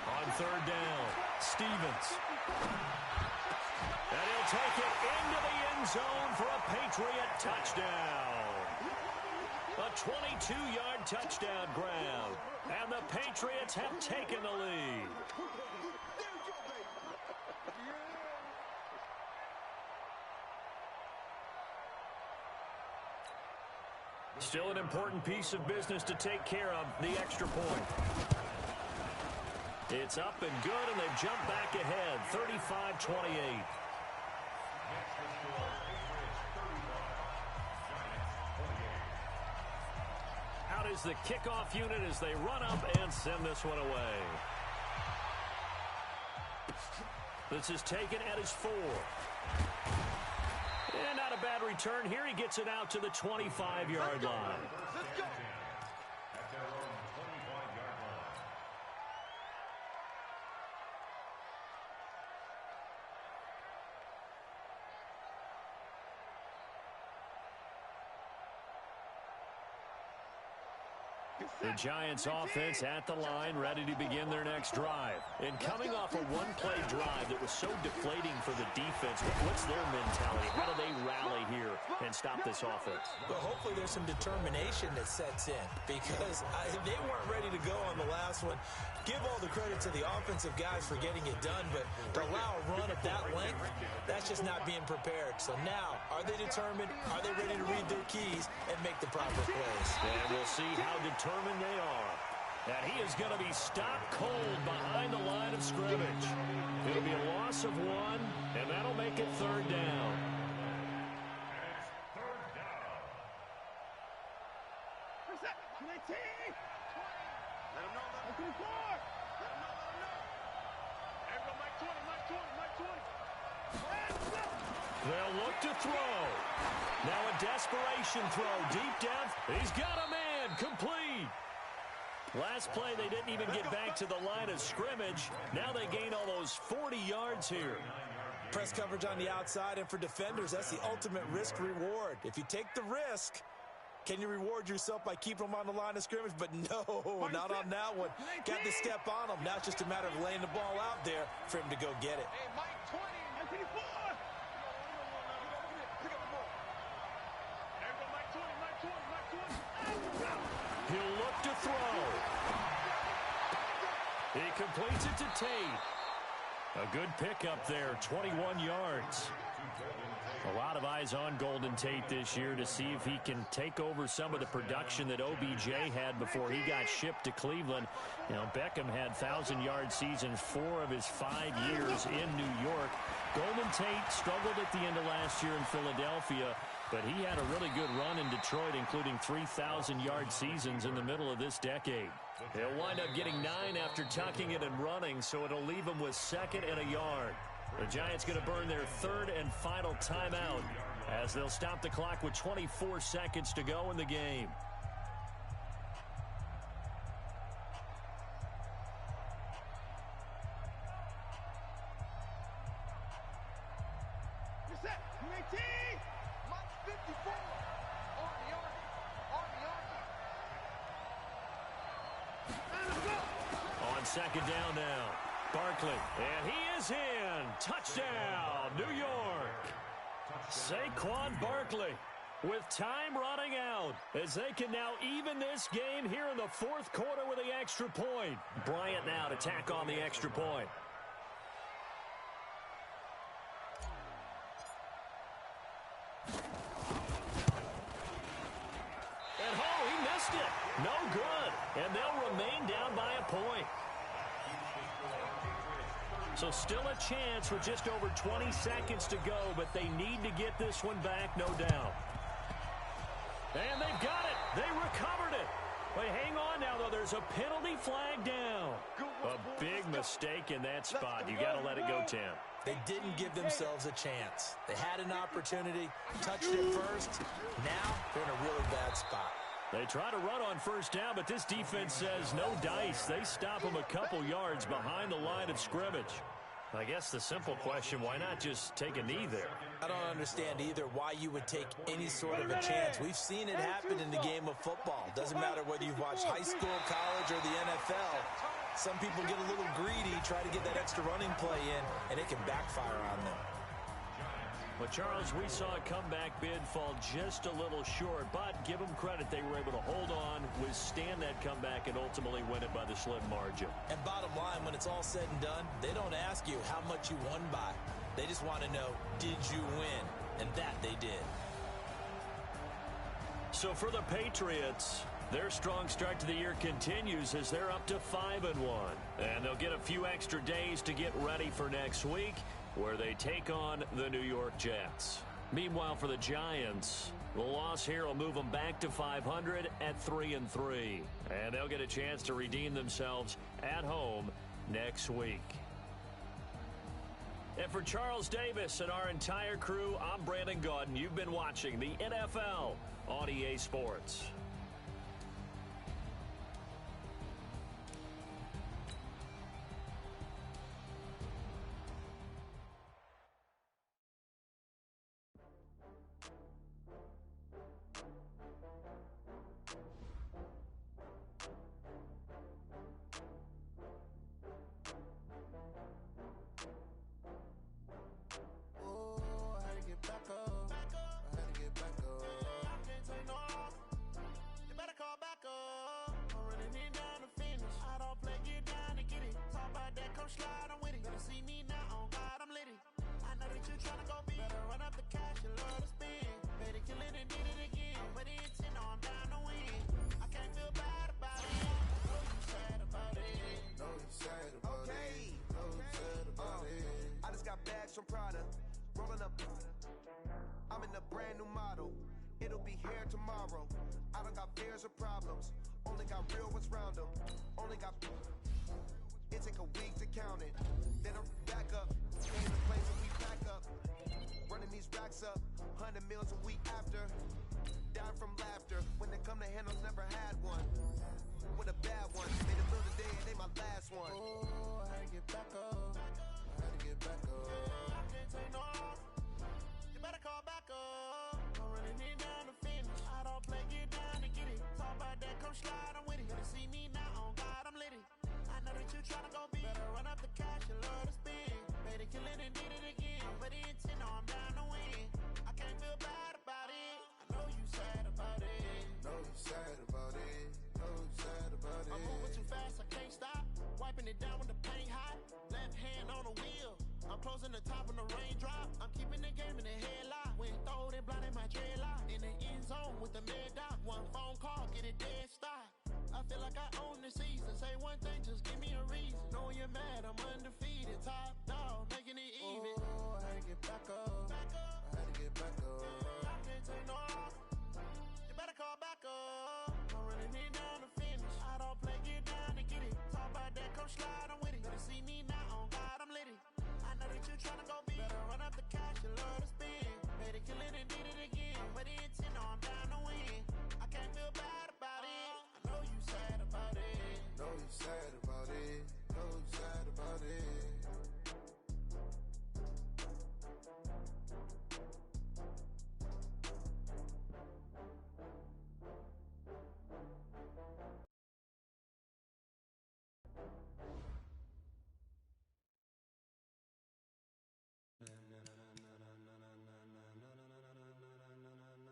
On 3rd down, Stevens. And he'll take it into the end zone for a Patriot touchdown. A 22-yard touchdown grab. And the Patriots have taken the lead. Still an important piece of business to take care of, the extra point. It's up and good, and they've jumped back ahead, 35-28. Out is the kickoff unit as they run up and send this one away. This is taken at his 4. And not a bad return here. He gets it out to the 25-yard line. Let's go. At their own 25-yard line. The Giants offense at the line, ready to begin their next drive. And coming off a one-play drive that was so deflating for the defense, what's their mentality? How do they rally here and stop this offense? Well, hopefully there's some determination that sets in because they weren't ready to go on the last one. Give all the credit to the offensive guys for getting it done, but to allow a run of that length, that's just not being prepared. So now, are they determined? Are they ready to read their keys and make the proper plays? And we'll see how determined they are. And he is going to be stopped cold behind the line of scrimmage. It'll be a loss of 1, and that'll make it 3rd down. What's that? 19. Let him know. Let him know. Let him know. Everyone, Mike 20, Mike 20, Mike 20. They'll look to throw. Now a desperation throw deep down. He's got a man. Complete. Last play, they didn't even get back to the line of scrimmage. Now they gain almost 40 yards here. Press coverage on the outside, and for defenders, that's the ultimate risk-reward. If you take the risk, can you reward yourself by keeping them on the line of scrimmage? But no, not on that one. Got to step on them. Now it's just a matter of laying the ball out there for him to go get it. Hey, Mike 20, Mike 24. Pick up the ball. Everyone, Mike 20, Mike 20, Mike 20. He'll look to throw. He completes it to Tate. A good pickup there, 21 yards. A lot of eyes on Golden Tate this year to see if he can take over some of the production that OBJ had before he got shipped to Cleveland. You know, Beckham had 1,000-yard seasons 4 of his 5 years in New York. Golden Tate struggled at the end of last year in Philadelphia, but he had a really good run in Detroit, including 3,000-yard seasons in the middle of this decade. He'll wind up getting 9 after tucking it and running, so it'll leave him with 2nd and a yard. The Giants going to burn their 3rd and final timeout as they'll stop the clock with 24 seconds to go in the game. You're set. 19. Mike 54. On the arm. On 2nd down now. Barkley, and he is in. Touchdown, New York. Saquon Barkley with time running out as they can now even this game here in the 4th quarter with the extra point. Bryant now to tack on the extra point. And he missed it. No good. And they'll remain down by a point. So still a chance with just over 20 seconds to go, but they need to get this one back, no doubt. And they've got it. They recovered it. Wait, hang on now, though. There's a penalty flag down. A big mistake in that spot. You got to let it go, Tim. They didn't give themselves a chance. They had an opportunity, touched it first. Now they're in a really bad spot. They try to run on 1st down, but this defense says no dice. They stop them a couple yards behind the line of scrimmage. I guess the simple question, why not just take a knee there? I don't understand either why you would take any sort of a chance. We've seen it happen in the game of football. Doesn't matter whether you've watched high school, college, or the NFL. Some people get a little greedy, try to get that extra running play in, and it can backfire on them. Well, Charles, we saw a comeback bid fall just a little short, but give them credit. They were able to hold on, withstand that comeback, and ultimately win it by the slim margin. And bottom line, when it's all said and done, they don't ask you how much you won by. They just want to know, did you win? And that they did. So for the Patriots, their strong start to the year continues as they're up to 5-1. And they'll get a few extra days to get ready for next week, where they take on the New York Jets. Meanwhile, for the Giants, the loss here will move them back to 500 at 3-3. And they'll get a chance to redeem themselves at home next week. And for Charles Davis and our entire crew, I'm Brandon Gaudin. You've been watching the NFL on EA Sports. From Prada, rolling up. I'm in a brand new model. It'll be here tomorrow. I don't got fears or problems. Only got real ones round them. Only got. It take a week to count it. Then I'm back up. In the place that we pack up. Running these racks up. 100 meals a week after. Dying from laughter. When they come to handles, never had one. With a bad one. Made a meal today and they my last one. Oh, I had to get back up. I had to get back up. You better call back up. I'm running it down to finish. I don't play, get down to get it. Talk about that, come slide, I'm with it. Better see me now, on God, I'm lit it. I know that you tryna go big. Better run up the cash, you love to spin. Better kill it and did it again. But the intent, no, I'm down to win. I can't feel bad about it. I know you sad about it. Know you sad about it. Know you sad about it. I'm moving too fast, I can't stop. Wiping it down with the paint hot. Left hand on the wheel. I'm closing the top when the raindrop. I'm keeping the game in the headlock. When throw it blind in my dreadlock. In the end zone with the mid dot. One phone call, get it dead stop. I feel like I own the season. Say one thing, just give me a reason. Knowing you're mad, I'm undefeated. Top dog, making it even. Oh, I had to get back up. I had to get back up. I can't take no off. You better call back up. I'm running it down to finish. I don't play, get down to get it. Talk about that, come slide, I'm with it. Better see me now, on God, I'm lit it. I know that you tryna go big. Better run up the cash, you love to spin. Better kill it and did it again. But the intent, no, I'm down to win. I can't feel bad about it. I know you sad about it. Know you sad about it. Know you sad about it.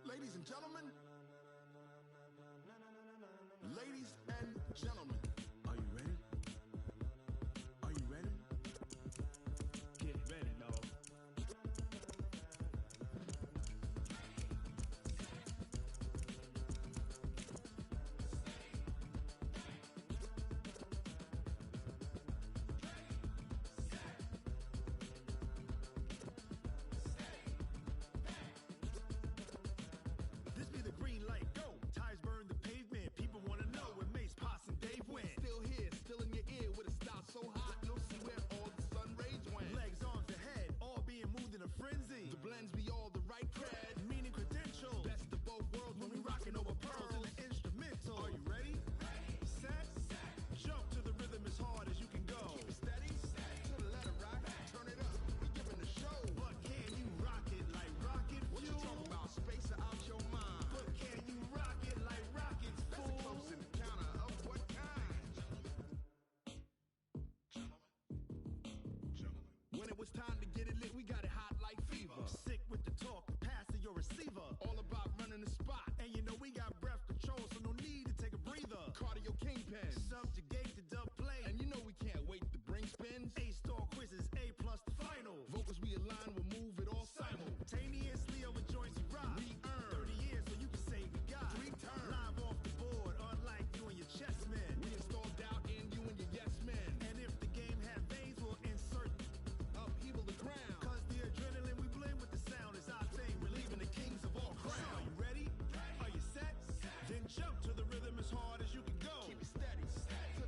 Ladies and gentlemen, ladies and gentlemen, are you ready? Are you ready? Get ready, dog. This be the green light, go. Tires burn the pavement. People wanna know where Mace, Potts, and Dave went. Still here, still in your ear with a style so hot, you'll see where all the sun rays went. Legs, arms, ahead, all being moved in a frenzy. The blends be all the right cred, meaning credentials. Best of both worlds when we rockin' over pearls in the instrumental. Are you ready? Set, jump to the rhythm as hard as you can go. Keep it steady, to the letter rock, turn it up, we giving the show. But can you rock it like rocket fuel? What you talking about, space or out your mind? But can you rock it like rockets, fool? That's a close encounter of what kind? When it was time to get it lit, we got it hot like fever. Sick with the talk, pass to your receiver. All about running the spot, and you know we got breath control, so no need to take a breather. Cardio kingpin, subjugate the dub play, and you know we can't wait to bring spins. A-star quizzes, A+ the final. Vocals we align, we'll move it all simultaneously over joints we rock. We earn 30 years, so you can say we got 3 turns. Live off the board, unlike you and your chess men. We install doubt in you and your yes men. And if the game had veins, we'll insert upheaval the ground. Cause the adrenaline we blend with the sound is our thing, relieving the kings of all crowns. So are you ready? Are you set? Then jump to the rhythm as hard as you can go. Keep it steady, to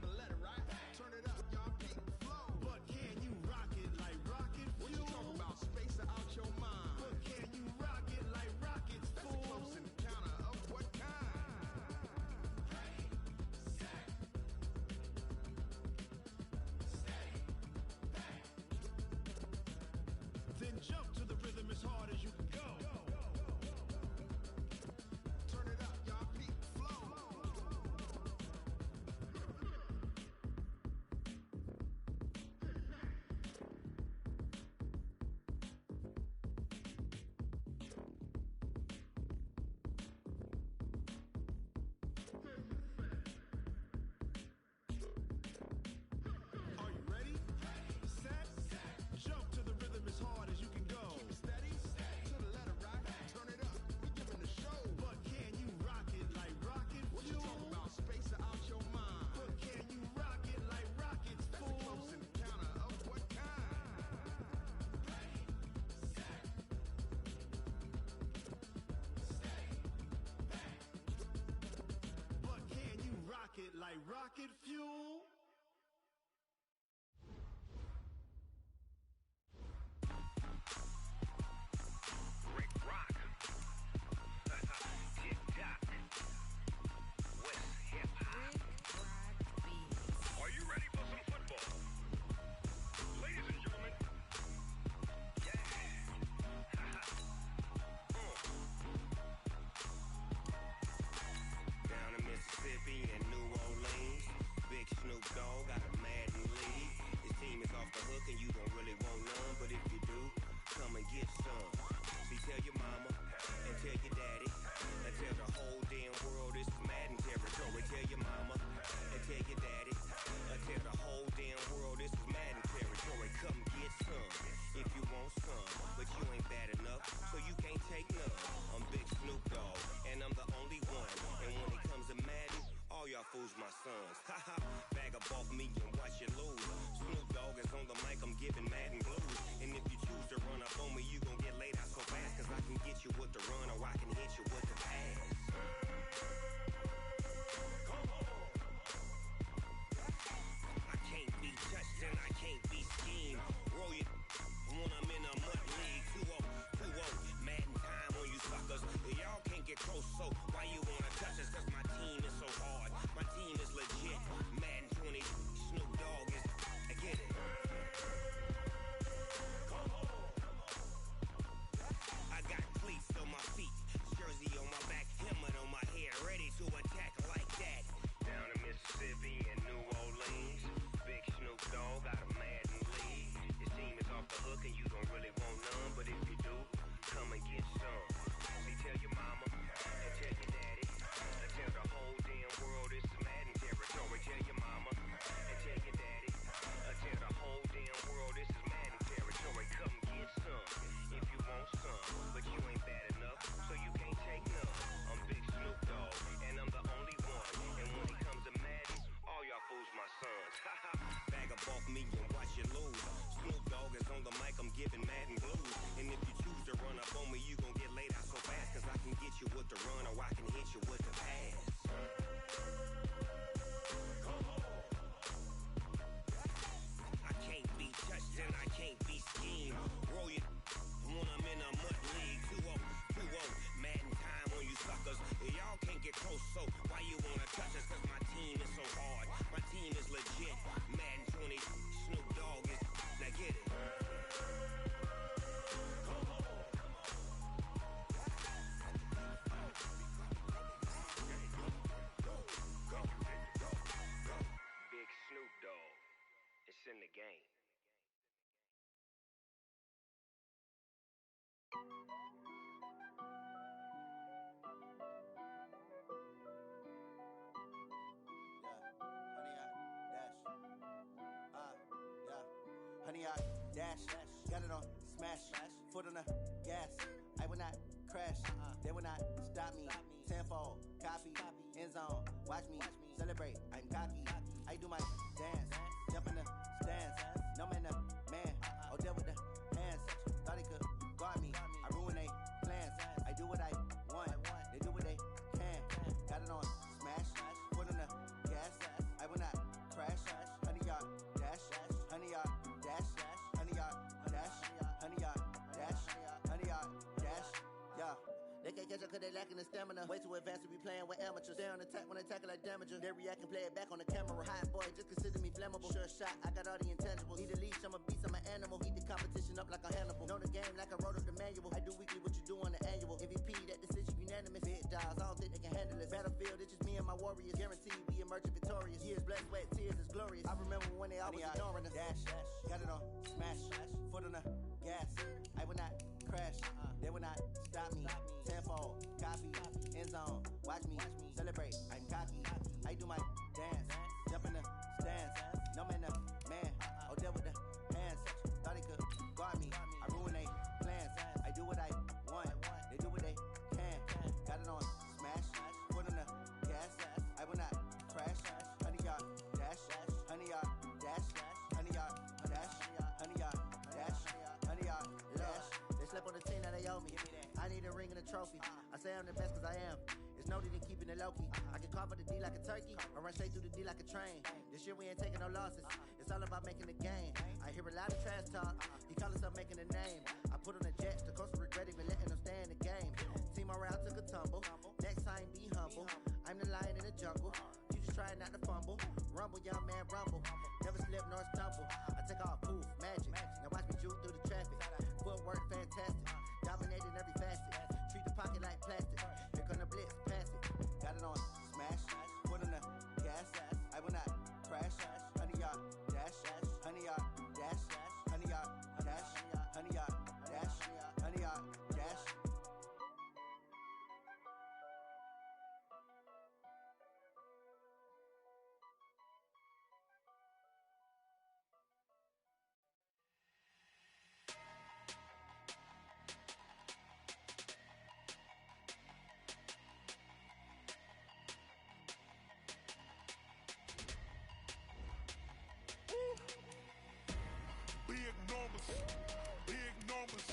with the run or I can hit you with the pass. I can't be touched and I can't be schemed. Roll you when I'm in a mud league. 2-0, Madden time on you suckers. Y'all can't get close, so why you wanna touch us? Cause my team is so hard. My team is legit. Madden 20, Snoop Dogg is. Now get it. Big Snoop Dogg. It's in the game. Honey, I dash, got it on smash, foot on the gas. I will not crash, they will not stop me. Tenfold, copy, end zone, watch me celebrate. I'm cocky, I do my dance, jump in the stands. No man, man, oh deal with the hands. Thought he could guard me, I ruin they plans. I do what I want, they do what they can. Got it on smash, foot on the gas. I will not crash, honey, y'all dash, honey, y'all dash, honey, y'all dash, honey, y'all dash, honey, y'all dash, yeah. They can't catch up cause they lacking the stamina. Way too advanced to be playing with amateurs. They on attack when they tackle like damager. They react and play it back on the camera. Hot boy, just consider me flammable. Sure shot, I got all the intangibles. Need a leash, I'm a beast, I'm an animal. Heat the competition up like a Hannibal. Know the game like I wrote up the manual. I do weekly what you do on the annual. MVP, that decision unanimous. Big dials, I don't think they can handle it. Battlefield, it's just me and my warriors. Guaranteed we emerge victorious. Years, blood, sweat, tears, is glorious. I remember when they always ignoring us. Dash, got it on smash, foot on the gas. I will not crash, they will not stop me. Tenfold, copy, end zone, watch me celebrate. I'm cocky, I do my dance, jump in the stands. No man, man, oh deal with the hands. Thought he could guard me, I ruin they plans. I do what I want, they do what they can. Got it on smash, foot on the gas. I will not crash, honey, y'all dash, honey, y'all dash, honey, y'all dash, honey, y'all dash, honey, y'all dash. They slept on the team, now they owe me. I need a ring and a trophy. I say I'm the best cause I am. It's noted in keeping it low-key. I can carve up the D like a turkey or run straight through the D like a train. This year we ain't taking no losses. It's all about making the game. I hear a lot of trash talk. He call himself making a name. I put on the Jets. The coach will regret even letting them stay in the game. Team morale took a tumble. Next time be humble. I'm the lion in the jungle. You just try not to fumble. Rumble, young man, rumble. Never slip nor stumble. I take off, poof, magic. Now watch me juke through the traffic. Footwork fantastic. Dominating every facet. Treat the pocket like plastic. Here come the blitz, pass it. Got it on smash, foot on the gas. I will not crash, honey, y'all dash, honey, y'all dash, honey, y'all dash, honey, y'all dash, honey, y'all dash. Big numbers,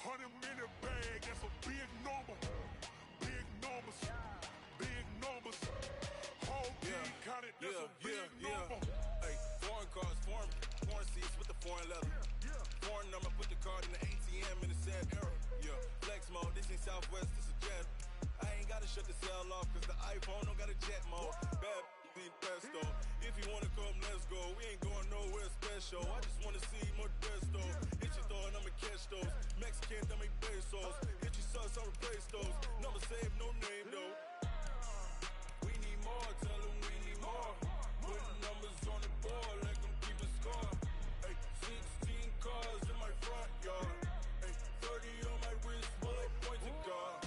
100 minute bag, that's a big number. Big numbers, whole team counted, that's a big number. Hey, foreign cars, foreign seats with the foreign leather. Foreign number, put the card in the ATM in the sad era. Yeah, flex mode, this ain't Southwest, this is jet. I ain't gotta shut the cell off, cause the iPhone don't got a jet mode. Bad ain't pesto. If you wanna come, let's go. We ain't going nowhere special. I just wanna see more pesto. Hit your thought, I'ma catch those. Mexican, I make pesos. Hit your sus, I replace those. Number save, no name though. We need more, tell them we need more. Putting numbers on the board like I'm keeping score. Hey, 16 cars in my front yard. Hey, 30 on my wrist while I point to God.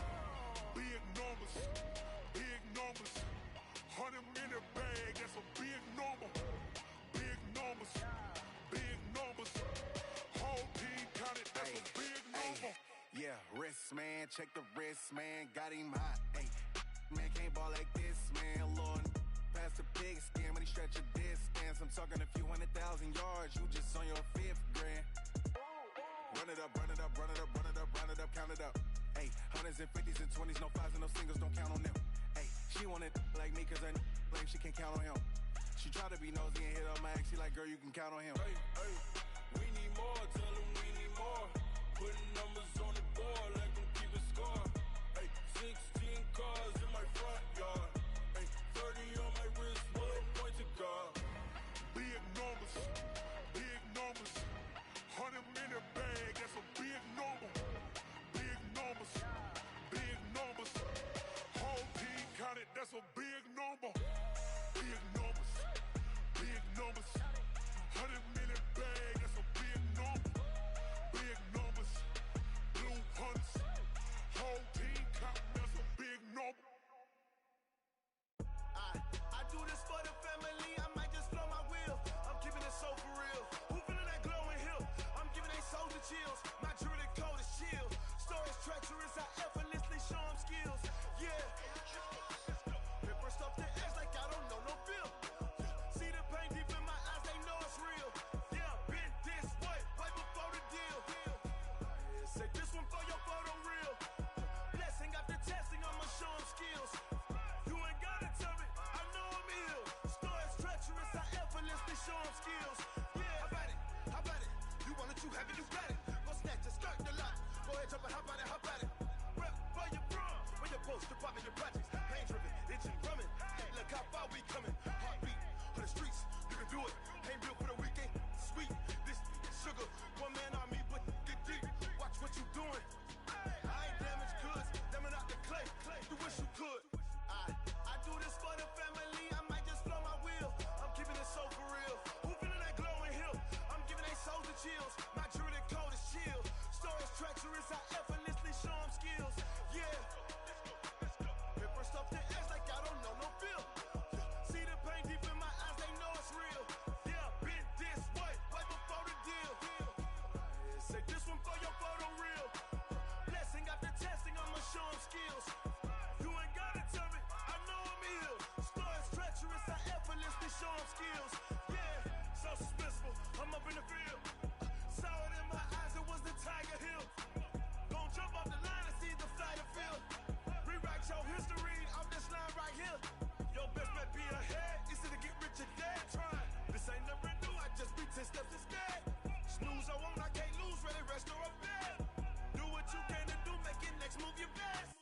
Big numbers, 100 minute bag, that's a big number. Big numbers, whole team counted, that's a big number. Yeah, wrist man, check the wrist man, got him hot. Ay, man can't ball like this, man. Lord, past the pig skin, but he stretch a distance. I'm talking a few 100,000 yards, you just on your 5th grand. Run it up, count it up. Ay, hundreds and 50s and 20s, no 5s and no want it like me, cause I like she can count on him. She try to be nosy and hit up my ex. She like, girl, you can count on him. Hey, hey, we need more. Tell them we need more. Putting numbers on the board, let them keep it score. Hey, 16 cars in my front yard. Hey, 30 on my wrist, one point to guard. Big numbers, 100 minute bag, that's a big number. Big numbers, whole team counted, that's a big number. Big numbers, 100 minute bag, that's a big number. Big numbers, blue hunts, whole team counting, that's a big number. I do this for the family, I might just blow my wheel. I'm keeping it so for real. Who feeling that glowing hill? I'm giving they soldier chills. My jewelry coat is chill. Stories treacherous, I effortlessly show them skills. Yeah. Paper stuff the edge like I don't know no feel. See the pain deep in my eyes, they know it's real. Yeah, been this way before the deal. Say this one for your photo real. Blessing after testing, I'ma show them skills. You ain't gotta tell me, I know I'm ill. Stories treacherous, I effortlessly show them skills. Yeah, how about it? You want it, you have it, you got it. Go snatch it, skirt the lot. Go ahead, jump it, how about it? Rep where you from? Where your post, department, your projects. Pain driven, engine drumming. Hey, look how far we coming. Heartbeat on the streets, you can do it. Ain't built for the weekend, sweet. This sugar, one man army, but get deep. Watch what you doing. I ain't damaged goods, damn out the clay. You wish you could. I do this for the family, I might just blow my wheel. I'm keeping it so for real. Who feeling that glowing hill? I'm giving they soldier chills. My jewelry coat is chill. Stories treacherous, I effortlessly show them skills. Yeah. Paper stuff the edge like I don't know no feel. See the pain deep in my eyes, they know it's real. Yeah, been this way before the deal. Say this one for your photo real. Blessing after testing, I'ma show them skills. You ain't gotta tell me, I know I'm ill. Stories treacherous, I effortlessly show them skills. Yeah, so suspenseful, I'm up in the field. Saw it in my eyes, it was the Tiger Hill. Gon' jump off the line and see the flight of field. Rewrite your history off this line right here. Your best bet be ahead, easy to get rich or dead. Try, this ain't never new, I just be 10 steps instead. Snooze I won't, I can't lose, ready, rest or a bed. Do what you can to do, make it next move your best.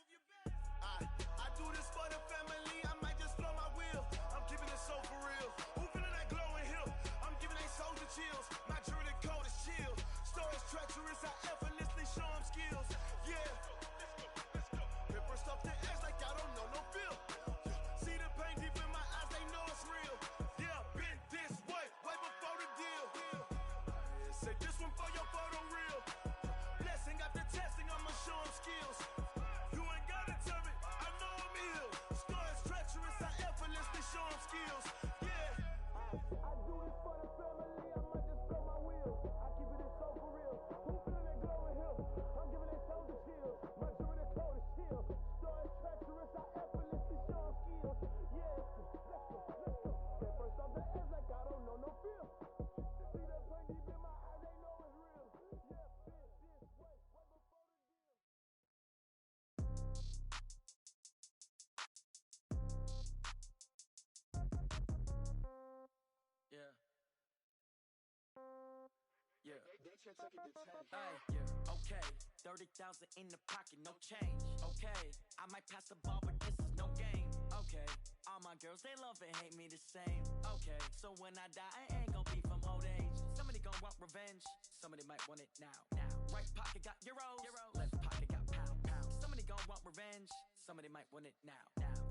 I do this for the family, I might just blow my wheel. I'm keeping it so for real. Who feeling that glowing hill? I'm giving they soldier chills. My jewelry coat is chill. Stories treacherous, I effortlessly show them skills. Yeah. Paper stuff the edge like I don't know no feel. See the pain deep in my eyes, they know it's real. Yeah, been this way before the deal. Say this one for your photo real. Blessing after testing, I'ma show them skills. You ain't gotta tell me, I know I'm ill. Stories treacherous, I effortlessly show them skills. Yeah. I do this for the family, I might just blow my wheel. I keep it so for real. Who feeling that glowing hill? I'm giving they soldier chills. My jewelry coat is chill. Stories treacherous, I effortlessly show them skills. Yeah, let's go. Paper stuff the edge like I don't know no feel. See that pain deep in my eyes, they know it's real. Yeah, been this way before the deal. Yeah. Yeah. Ay, yeah. Okay. 30,000 in the pocket, no change. Okay. I might pass the ball, but this is no game. Okay. All my girls, they love and hate me the same. Okay. So when I die, I ain't gon' be from old age. Somebody gon' want revenge. Somebody might want it now. Right pocket got euros. Left pocket got pound. Somebody gon' want revenge. Somebody might want it now.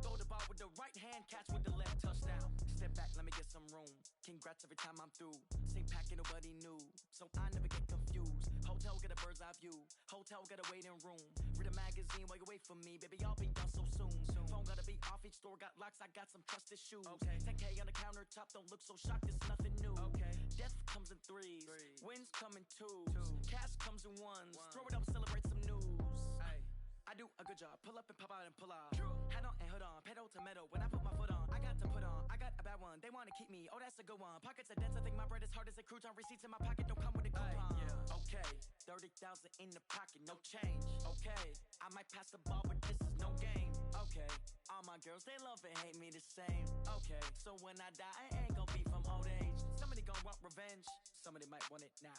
Throw the ball with the right hand, catch with the left, touchdown. Step back, let me get some room. Congrats every time I'm through. Same packet, nobody knew, so I never get confused. Hotel get a bird's eye view. Hotel got a waiting room. Read a magazine while you wait for me, baby. I'll be done so soon. Phone gotta be off. Each store got locks. I got some trusted shoes. Okay. 10K on the countertop. Don't look so shocked. It's nothing new. Okay. Death comes in threes. Wins come in twos. Cash comes in ones. Throw it up, celebrate some news. Ay. I do a good job. Pull up and pop out and pull out. Head on and hood on. Pedal to metal. When I put my foot on, I got to put on. I got a bad one. They wanna keep me. Oh, that's a good one. Pockets are dense. I think my bread is hard as a crouton. Receipts in my pocket don't come with a coupon. Yeah. Okay. 30,000 in the pocket, no change. Okay. I might pass the ball, but this is no game. Okay. All my girls, they love and hate me the same. Okay, so when I die, I ain't gonna be from old age. Somebody gonna want revenge, somebody might want it now.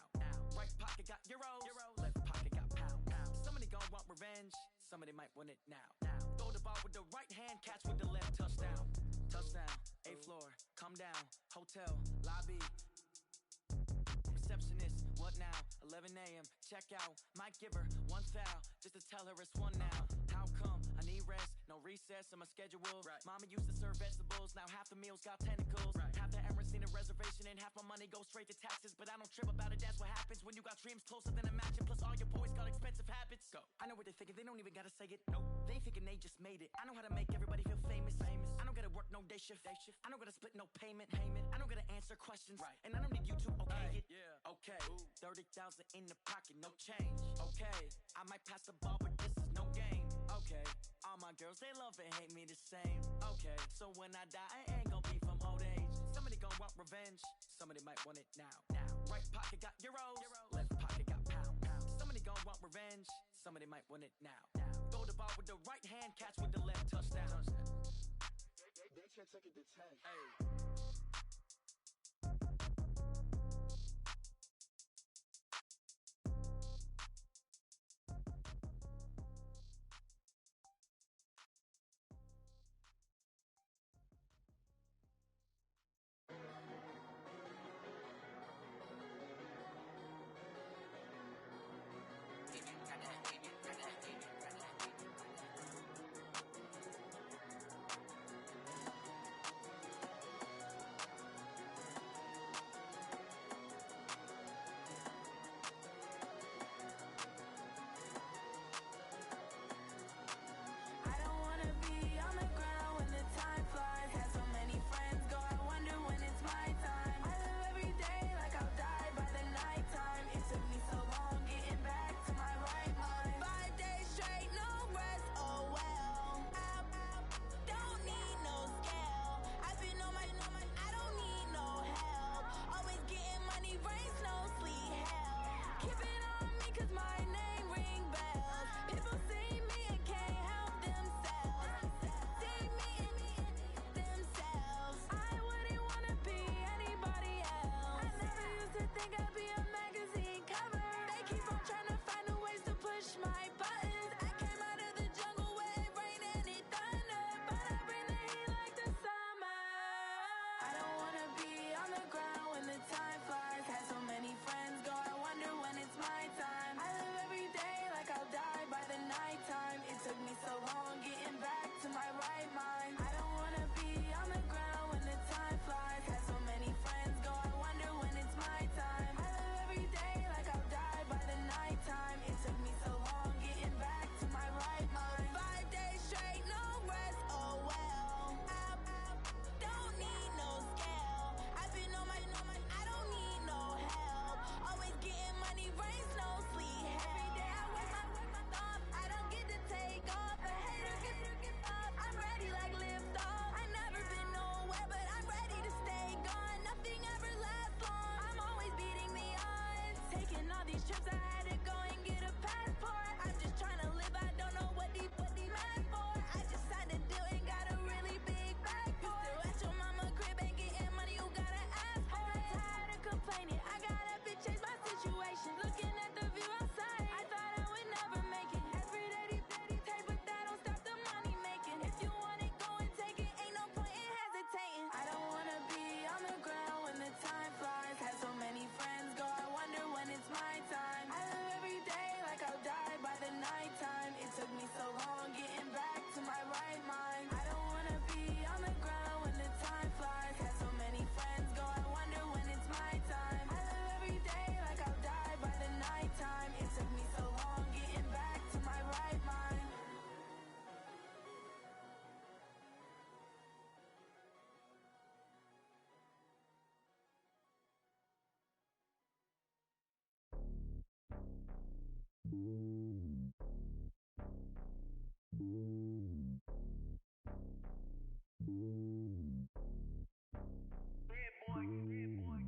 Right pocket got euros, left pocket got pounds. Somebody gonna want revenge, somebody might want it now. Throw the ball with the right hand, catch with the left, touchdown. Touchdown, 8th floor, come down, hotel, lobby. Receptionist, what now? 11 a.m., check out. Might give her one foul, just to tell her it's one now. How come? I need rest, no recess in my schedule. Right. Mama used to serve vegetables, now half the meals got tentacles. Right. Half the errands need a reservation and half my money goes straight to taxes. But I don't trip about it, that's what happens when you got dreams closer than a match. And plus all your boys got expensive habits. Go. I know what they're thinking, they don't even gotta say it. Nope. They thinking they just made it. I know how to make everybody feel famous. I don't gotta work no day shift. I don't gotta split no payment. I don't gotta answer questions. Right. And I don't need you to okay it. Yeah. Okay. 30,000 in the pocket, no change. Okay, I might pass the ball, but this is no game. Okay, all my girls, they love and hate me the same. Okay, so when I die, I ain't gonna be from old age. Somebody gonna want revenge, somebody might want it now. Right pocket got euros, left pocket got pounds. Somebody gonna want revenge, somebody might want it now. Throw the ball with the right hand, catch with the left, touchdown. They can't take it to 10. Hey.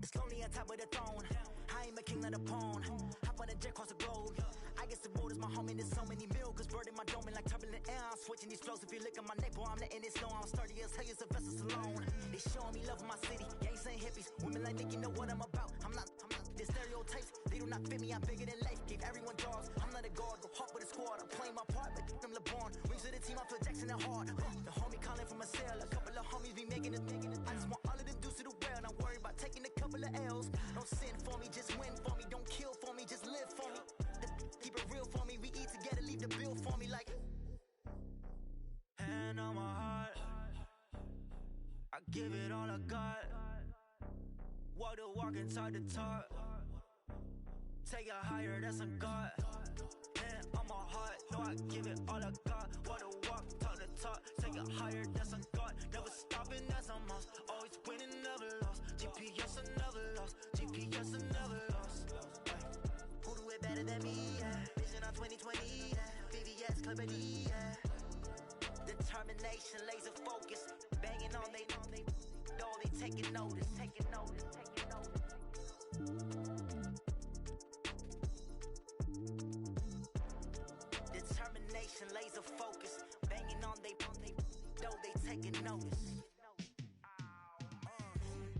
It's lonely on top of the throne. I am a king, not a pawn. Hop on a jet across the globe. I guess the world is my home and there's so many mil. Cause bird in my dome and like turbulent air. I'm switching these flows. If you look at my neck, boy, I'm letting it slow. I'm sturdy as hell, it's a vessel alone. They showing me love in my city. Gangs ain't hippies. Women like Mickey know what I'm about. I'm not the stereotypes. They do not fit me. I'm bigger than life. Gave everyone jaws. I'm not a guard. Go hard with a squad. I'm playing my part, but I'm LeBron. Rings to the team. I feel Jackson and hard. The homie calling from a cell. A couple of homies be making it. I just want all of them dudes to do well. Not worry about taking a couple of L's. Don't sin for me, just win for me. Don't kill for me, just live for me. Keep it real for me. We eat together, leave the bill for me like. Hand on my heart, I give it all I got. Walk the walk and talk the talk. Take it higher, that's a God. Hand on my heart, no, I give it all I got. Walk the walk, talk the talk. Take it higher, that's a God. Never stopping, that's a must. Always winning, never lost. GPS, I never lost. GPS, I never lost. Who do it better than me? Yeah. Vision on 2020. Yeah. VVS, Clipper D. Yeah. Determination, laser focus, banging on they taking notice, taking notice. Determination, laser focus, banging on they taking notice.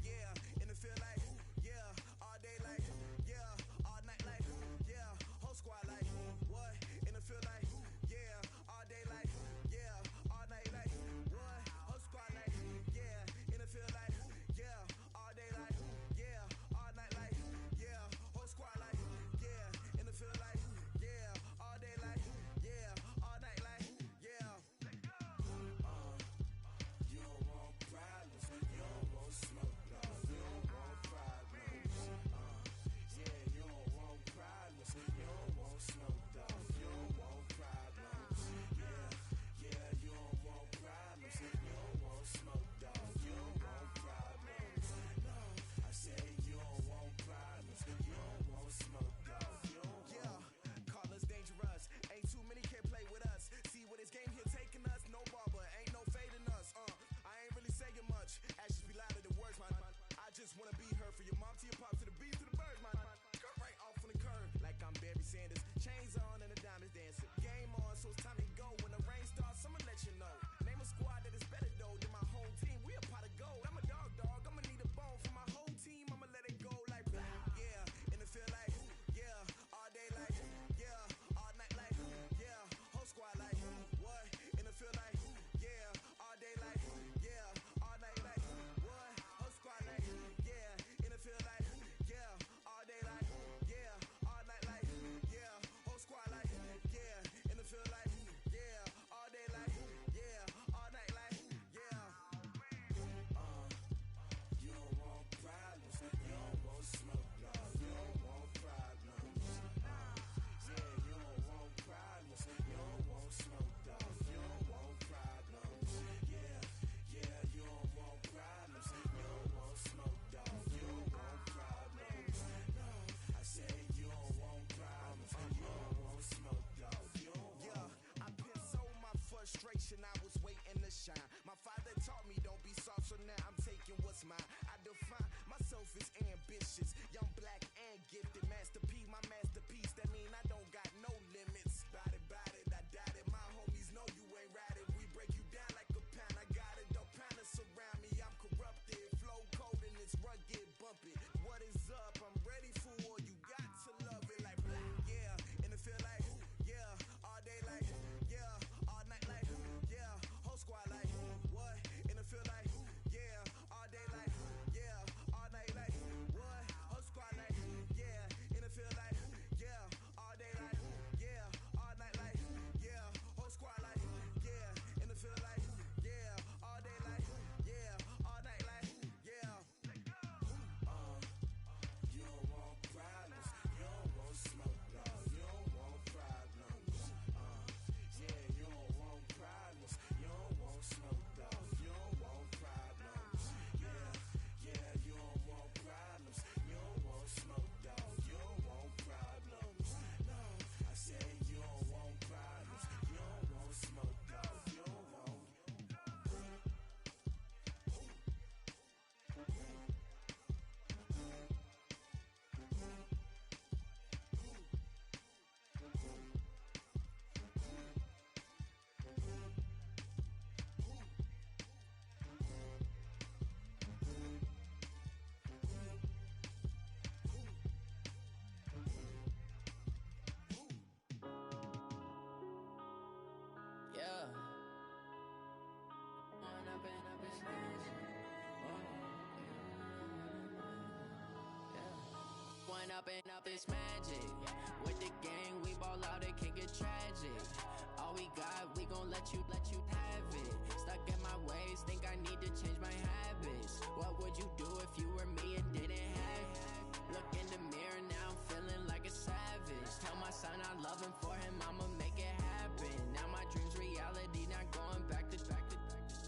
Yeah, and it feel like, yeah, all day like, yeah, all night like, yeah, whole squad like, what? And it feel like, yeah, all day like, yeah, all night like, what? Whole squad like, yeah, and it feel like, yeah, all day like, yeah, all night like, yeah, whole squad like, yeah, and it feel like, yeah, all day like, yeah, all night like, yeah. You don't want problems, you don't want smoke, dog. You don't want problems. Yeah, you don't want problems, you don't want smoke, dog. You don't want problems. Yeah, you don't want problems, you don't want smoke, dog. You don't want problems. No, I said you don't want problems, you don't want smoke, dog. You don't want. Call us dangerous, ain't too many can play with us. See what this game here taking us, no barber, ain't no fading us. I ain't really saying much, actions be louder than words, man. I just wanna be heard for your mom to your pop to the beat to the birds, man. Cut right off on the curve, like I'm Barry Sanders. Chains on and the diamonds dancing. Game on, so it's time to go. When the rain starts, I'ma let you know. Name a squad that is better though than my home team. We a pot of gold. I'm a dog. I'ma need a bone for my whole team. I'ma let it go like blah. Yeah, and it feel like yeah, all day like yeah, all night like yeah, whole squad like what? And it feel like yeah, all day like yeah, all night like what? Whole squad like yeah, and it feel like yeah, all day like yeah, all night like yeah, whole squad like yeah, and it feel like yeah, all day like yeah, all night like yeah. You don't want problems, you don't want smoke, dog. You don't want problems. Yeah, you don't want problems, you don't want smoke, dog. You don't want problems. Yeah, you don't want problems, you don't want smoke, dog. You don't want problems. No, I said you don't want problems, you don't want smoke, dog. You don't want. Yeah, I pissed so my frustration, I was waiting to shine. My father taught me don't be soft, so now I'm taking what's mine. I define myself as ambitious, young, black, and gifted. Master P, my masterpiece. That mean I don't got no limits. Bout it, I doubt it. My homies know you ain't ratted. We break you down like a pound. I got it, don't pound us around me. I'm corrupted, flow cold and it's rugged, bumpy. What is up? I'm ready for war. You got to love it like blah. Yeah, and it feel like yeah, all day like yeah, all night like yeah, whole squad like what? And it feel like yeah, all day like yeah, all night like what? Whole up this magic. With the gang, we ball out, it can get tragic. All we got, we gon' let you have it. Stuck in my ways, think I need to change my habits. What would you do if you were me and didn't have it? Look in the mirror, now I'm feeling like a savage. Tell my son I love him, for him I'ma make it happen. Now my dream's reality, not going back to.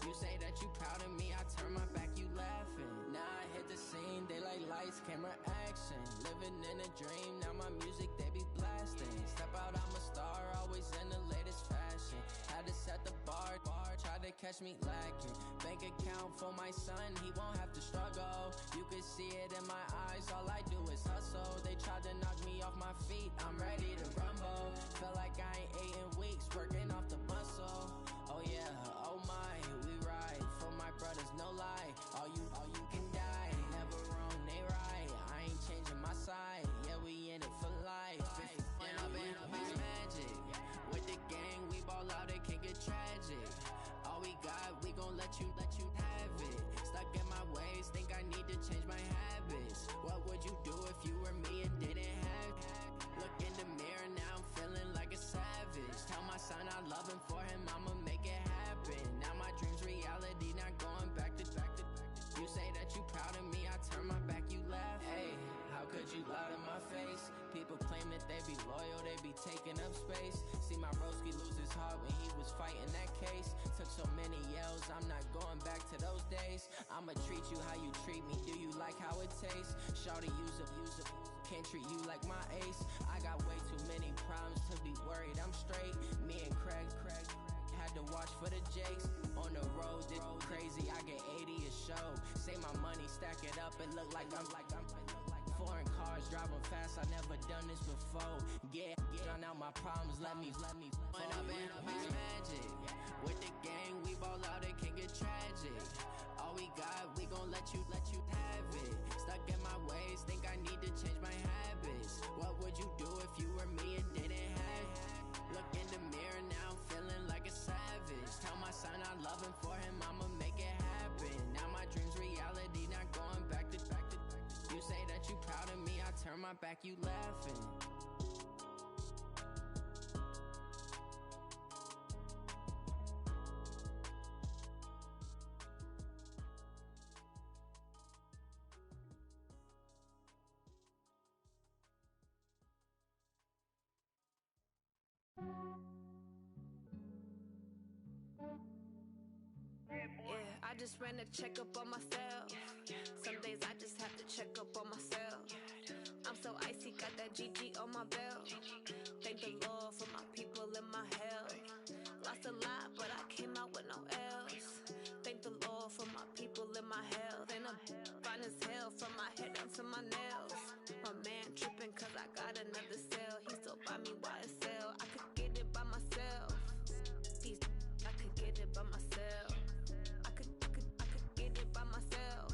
You say that you proud of me, I turn my back, you laughing. Now I hit the scene, they like lights, camera, action. Living in a dream, now my music they be blasting. Step out, I'm a star, always in the latest fashion. Had to set the bar, try to catch me lacking. Bank account for my son, he won't have to struggle. You can see it in my eyes, all I do is hustle. They tried to knock me off my feet, I'm ready to rumble. Feel like I ain't ate in weeks, working off the muscle. Oh yeah, oh my, we ride for my brothers, no lie. All you can die, never wrong, they right. I ain't changing my side, yeah, we in it for life. It's magic. With the gang, we ball out, it can get tragic. All we got, we gon' let you have it. Stuck in my ways, think I need to change my habits. What would you do if you were me and didn't have it? Look in the mirror, now I'm feeling like a savage. Tell my son I love him, for him I'ma make it happen. Now my dream's reality, not going back to. You say that you proud of me, I turn my back, you laugh. Hey, how could you lie to my face? People claim that they be loyal, they be taking up space. See my broski lose his heart when he was fighting that case. Took so many yells, I'm not going back to those days. I'ma treat you how you treat me, do you like how it tastes? Shawty, use up, can't treat you like my ace. I got way too many problems to be worried, I'm straight. Me and Craig had to watch for the Jakes. On the road, this crazy, I get 80 a show. Say my money, stack it up, and look like I'm foreign cars, driving fast, I never done this before. Get drown out my problems, let me up in magic. With the gang, we ball out, it can get tragic. All we got, we gon' let you have it. Stuck in my ways, think I need to change my habits. What would you do if you were me and didn't have it? Look in the mirror, now I'm feeling like a savage. Tell my son I love him, for him I'ma make it happen. Now my dream's reality, not going back to. You say that you proud of me, I turn my back, you laughing. I just ran a checkup on myself. Some days I just have to check up on myself. I'm so icy, got that GG on my belt. Thank the Lord for my people in my health. Lost a lot, but I came out with no else. Thank the Lord for my people in my health. And I'm fine as hell from my head down to my nails. My man tripping cause I got another cell. He still buy me YSL. I could get it by myself. I could get it by myself. I could get it by myself.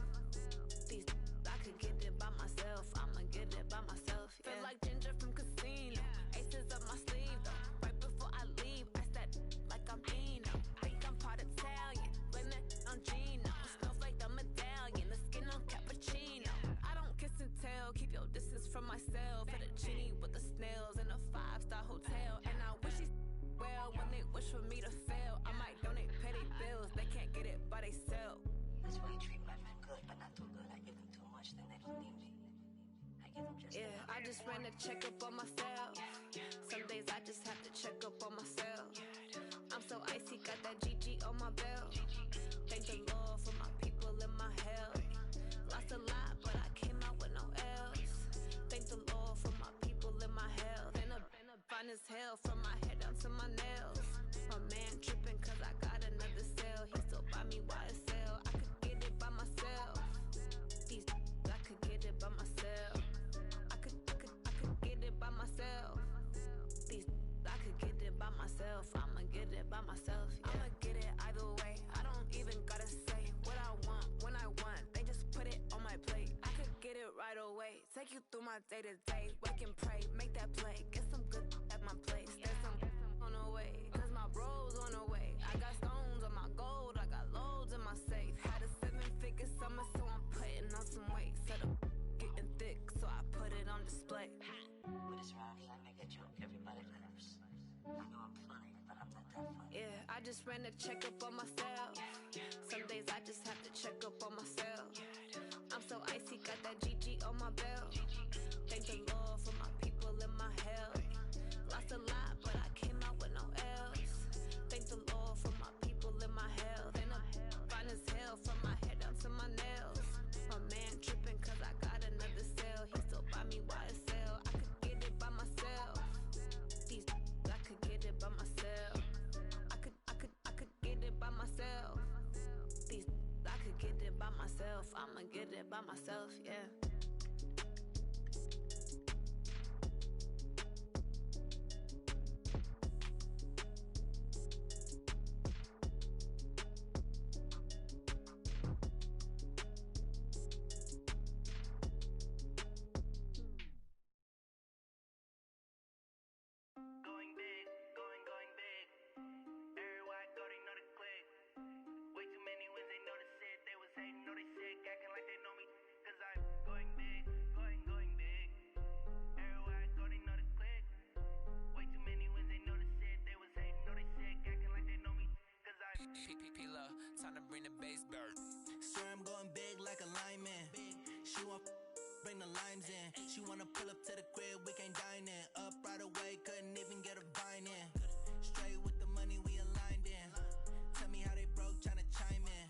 I could get it by myself. I'ma get it by myself. Yeah. Feel like Ginger from Casino. Aces up my sleeve though. Right before I leave, I said like I'm Dino. Think I'm part Italian. Blame that on Gino. Smells like the medallion. The skin on cappuccino. I don't kiss and tell. Keep your distance from myself. For the genie with the snails in a 5-star hotel. And I wish he well when they wish for me to fail. I might donate petty bills. They can't get it by they self. That's why you treat my men good, but not too good. I give them too much, then they don't need me. I give them just enough. I just ran a checkup on myself. Some days I just have to check up on myself. I'm so icy, got that GG on my belt. Thank the Lord for my people in my health. Lost a lot, but I came out with no else. Thank the Lord for my people in my health. And I'm fine as hell from my head down to my nails. My man tripping cause I got another cell. He still buy me YSL. I could get it by myself. I could get it by myself. I could get it by myself. I could get it by myself. I'ma get it by myself. Yeah. I'ma get it either way. I don't even gotta say what I want when I want. They just put it on my plate. I could get it right away. Take you through my day to day. Wake and pray, make that play. Get some good at my place. There's some on the way. Cause my bro's on the way. I got stones on my gold. I got loads in my safe. Had a 7-figure summer, so I'm putting on some weight. Said I'm getting thick, so I put it on display. mess around because I may get you everybody laughs. I know I'm funny, but I'm not that funny. Yeah, I just ran a checkup on myself. Some days I just have to check up on myself. I'm so icy, got that GG on my belt. Thank the Lord for my people in my health. Lost a lot, but I came out with no L's. Thank the Lord for my people in my health. And I'm fine as hell from my head down to my nails. My man tripping cause I got another cell. He still buy me YSL. I could get it by myself. These I could get it by myself. I could get it by myself. These I could get it by myself. I'ma get it by myself, yeah. Time to bring the bass bird. Swear I'm going big like a lineman. She want bring the limes in. She wanna pull up to the crib, we can't dine in. Up right away, couldn't even get a vine in. Straight with the money we aligned in. Tell me how they broke, tryna chime in.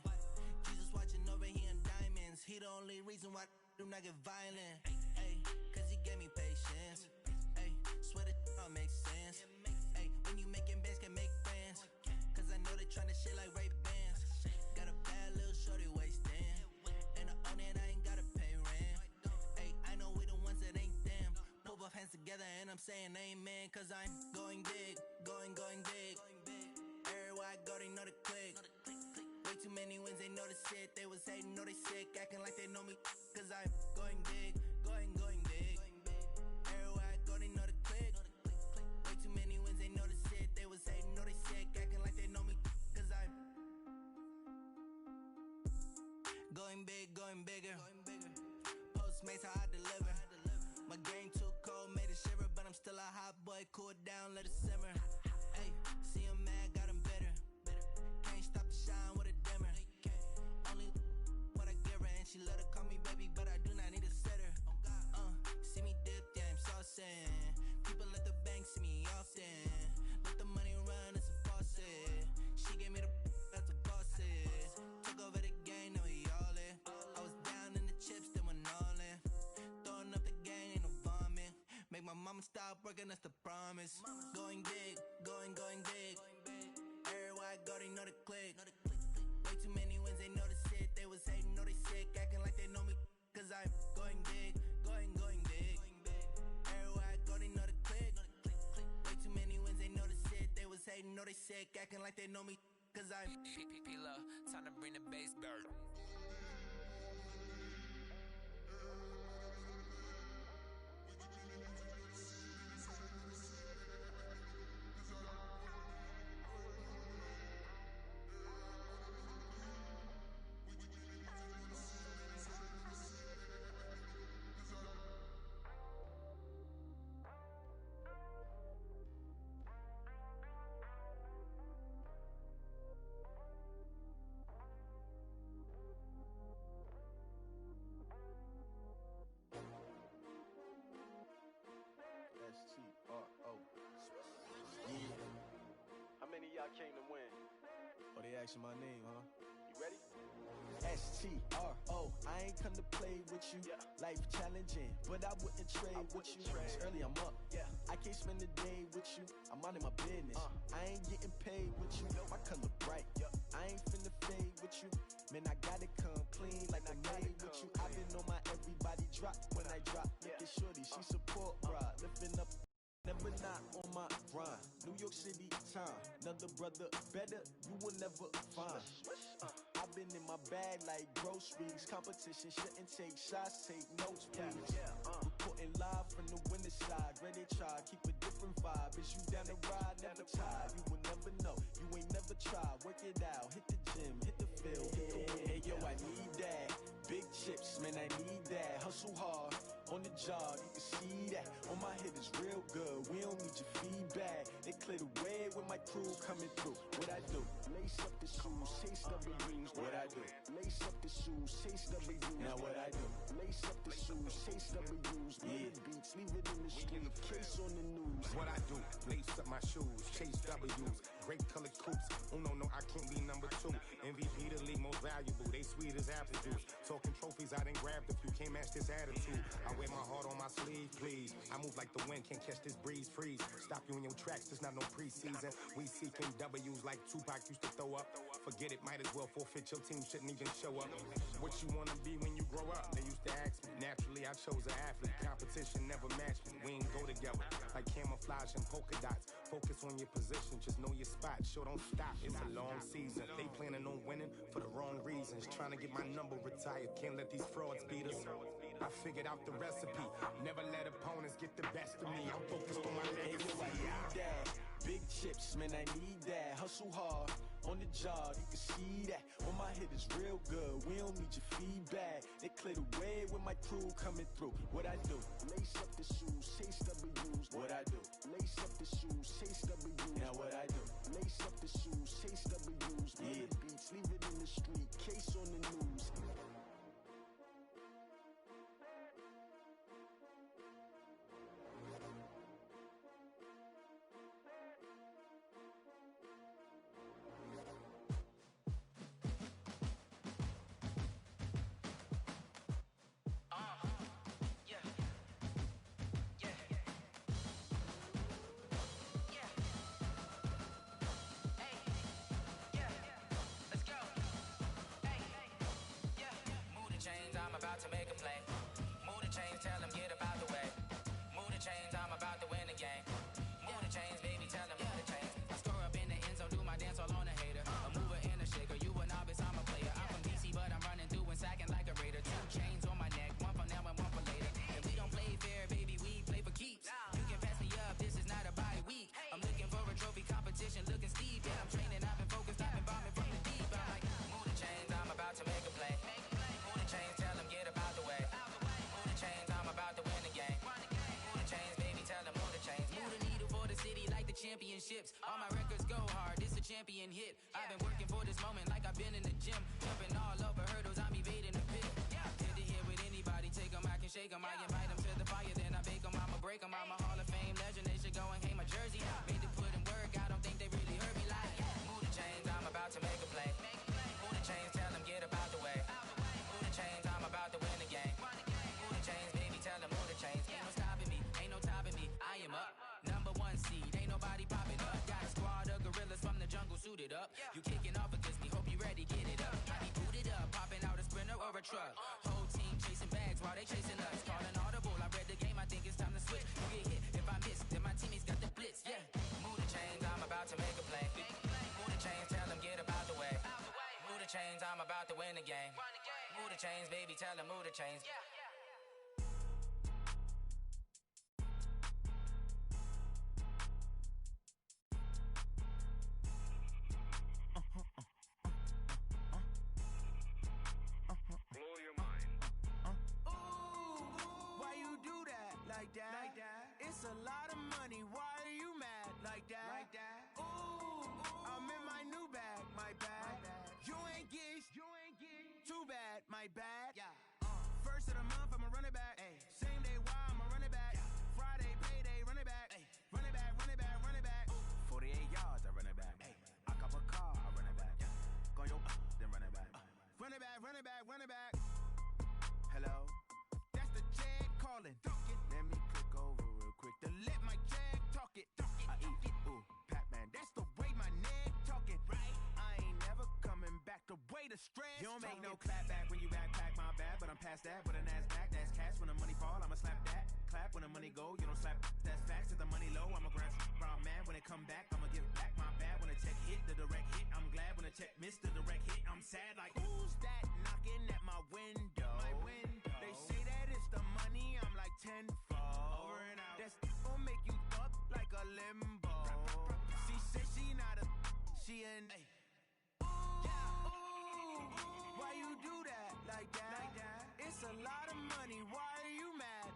Jesus watching over, he in diamonds. He the only reason why do not get violent. Ay, cause he gave me patience. Ay, swear that all makes sense. Ay, when you making bands, can make friends. Cause I know they tryna shit like Ray Bans. Got a bad little shorty wasting. And I own it, I ain't gotta pay rent. Ay, I know we the ones that ain't them. Put both hands together and I'm saying amen. Cause I'm going big, going big. Everywhere I go, they know the click. Way too many wins, they know the shit. They was hating, know they sick, acting like they know me. Cause I'm going big, going big. Everywhere I go, they know the click. Way too many wins, they know the shit. They was hating, know they sick, acting like they know me. Cause I'm going big, going bigger. Postmates how I deliver. My game too cold, made it shiver, but I'm still a hot boy. Cool it down, let it simmer. Hey, see him mad, got him bitter. Can't stop the shine with a dimmer. Only what I give her, and she let her call me baby, but I do not need a sitter. See me dip, yeah, I'm saucing. People let the bank see me often. Let the money run, it's a faucet. She gave me the that's a boss is. Took over the game, now we all in. I was down in the chips, then went all in. Throwing up the gang, ain't no vomit. Make my mama stop working, that's the promise. Going big, going big. Everywhere I go, they know the click. Way too many wins, they know the shit. They was hating, know they sick, acting like they know me. Cause I'm going big, going big. Everywhere I go, they know the click. Way too many wins, they know the shit. They was hating, know they sick, acting like they know me. Cause I'm P-P-P-Love, time to bring the bass bird. S-T-R-O. Yeah. How many of y'all came to win? Oh, they asking my name, huh? You ready? S-T-R-O. I ain't come to play with you. Yeah. Life challenging, but I wouldn't trade with you. It's early, I'm up. Yeah. I can't spend the day with you. I'm out of my business. I ain't getting paid with you. My color bright. I ain't finna fade with you. Man, I gotta come clean like I made with you. I've been on my everybody drop when I drop. Look at shorty, she support ride. Lifting up, never not on my grind. New York City time, another brother better, you will never find. I've been in my bag like groceries. Competition shouldn't take shots, take notes, please. Reporting live from the winter side. Ready to try, keep a different vibe. Is you down the ride, never tired. You will never know, you ain't never tried. Work it out, hit the gym, hit the field, hit the win. Hey yo, I need that. Big chips, man, I need that. Hustle hard, on the job, you can see that. On my head is real good, we don't need your feedback. They clear the way with my crew coming through. What I do? Lace up the shoes, chase W's. What I do? Lace up the shoes, chase W's. Now what I do? Lace up the shoes, chase W's. Yeah, beats, leave it in the street, case on the news. What I do? Lace up my shoes, chase W's. Great colored coops. Oh no, I can't be number 2. MVP the league most valuable. They sweet as apple juice. Talking trophies, I done grabbed a few. Can't match this attitude. I wear my heart on my sleeve, please. I move like the wind, can't catch this breeze. Freeze. Stop you in your tracks. There's not no preseason. We seeking W's like Tupac used to throw up. Forget it, might as well forfeit. Your team shouldn't even show up. What you wanna be when you grow up? They used to ask me. Naturally, I chose an athlete. Competition never matched me. We ain't go together like camouflage and polka dots. Focus on your position, just know your spot. Sure, don't stop. It's a long season. They planning on winning for the wrong reasons. Trying to get my number retired. Can't let these frauds beat us. I figured out the recipe. Never let opponents get the best of me. I'm focused on my legacy. I need that. Big chips, man, I need that. Hustle hard, on the job, you can see that. On my head is real good, we don't need your feedback. They clear the way with my crew coming through. What I do? Lace up the shoes, chase W's. What I do? Lace up the shoes, chase W's. Now what I do? Lace up the shoes, chase W's. Yeah, beats, leave it in the street, case on the news. To make a play. Move the chains, tell them get up out the way. Move the chains, I'm about to win the game. Move the chains, baby, tell them move the chains. I score up in the end zone, do my dance all on a hater. A mover and a shaker, you a novice, I'm a player. I'm from DC, but I'm running through and sacking like a raider. 2 chains on my neck, one for now and one for later. And we don't play fair, baby, we play for keeps. You can pass me up, this is not a bye week. I'm looking for a trophy competition, looking steep. Yeah, I'm training, I've been focused, I've been bombing from the deep. I'm like, move the chains, I'm about to make a play. Move the chains, tell them get up out the way. Move the chains, I'm about to win the game. Move the chains, baby, tell them move the chains. Move the needle for the city like the championships. All my records go hard, this a champion hit. I've been working for this moment like I've been in the gym. Jumping all over hurdles, I'm evading the pit. Hit to hit with anybody, take them, I can shake them. I invite them to the fire, then I bake them. I'ma break them, I'm a Hall of Fame legend. They should go and hang my jersey. Made to put in work, I don't think they really heard me like. Move the chains, I'm about to make a play. Move the chains, tell them get up out the way. Move the chains, I'm about to win the game. Move the chains, baby, tell them move the chains. Ain't no stopping me, ain't no topping me. I am up, number 1 seed, ain't nobody popping up. Got a squad of gorillas from the jungle suited up. You kicking off against me, hope you ready, get it up. I be booted up, popping out a sprinter or a truck. Whole team chasing bags while they chasing us. Calling audible, I read the game, I think it's time to switch. You get hit, if I miss, then my teammates got the blitz, yeah. Move the chains, I'm about to make a play. Move the chains, tell them get up out the way. Move the chains, I'm about to win the game. Move the chains, baby, tell them move the chains. Blow your mind. Why you do that? Like that? Like that? It's a lot of money. Why are you mad? Like that? Like that? Ooh, I'm in my new bag. My bag. You ain't get. Too bad. My bad. Yeah. First of the month, I'ma run it back. Ay. Same day, why I'ma run it back. Friday, payday, run it back. Ay. Run it back, run it back, run it back. 48 yards, I run it back. Ay. I cop a car, I run it back. Go yo, then run it back. Run it back, run it back, run it back. Hello? That's the jag calling. Let me click over real quick to let my jag talk it. I eat it, ooh, Pac-Man. That's the way my neck talking. Right? I ain't never coming back. The way the stress. You don't make no clap back when you backpack, my bad. But I'm past that. With a NASDAQ, that's cash. When the money fall, I'ma slap that. Clap when the money go, you don't slap. That's facts. If the money low, I'ma grab. Brown man, when it come back, I'ma give back. My bad when the check hit, the direct hit. I'm glad when the check missed the direct hit. I'm sad like, who's that knocking at my window? My window. They say that it's the money, I'm like tenfold. Over and out. That's gon' make you up like a limbo. She said she not a, she an. Why you do that? Like that? Like that? It's a lot of money. Why are you mad?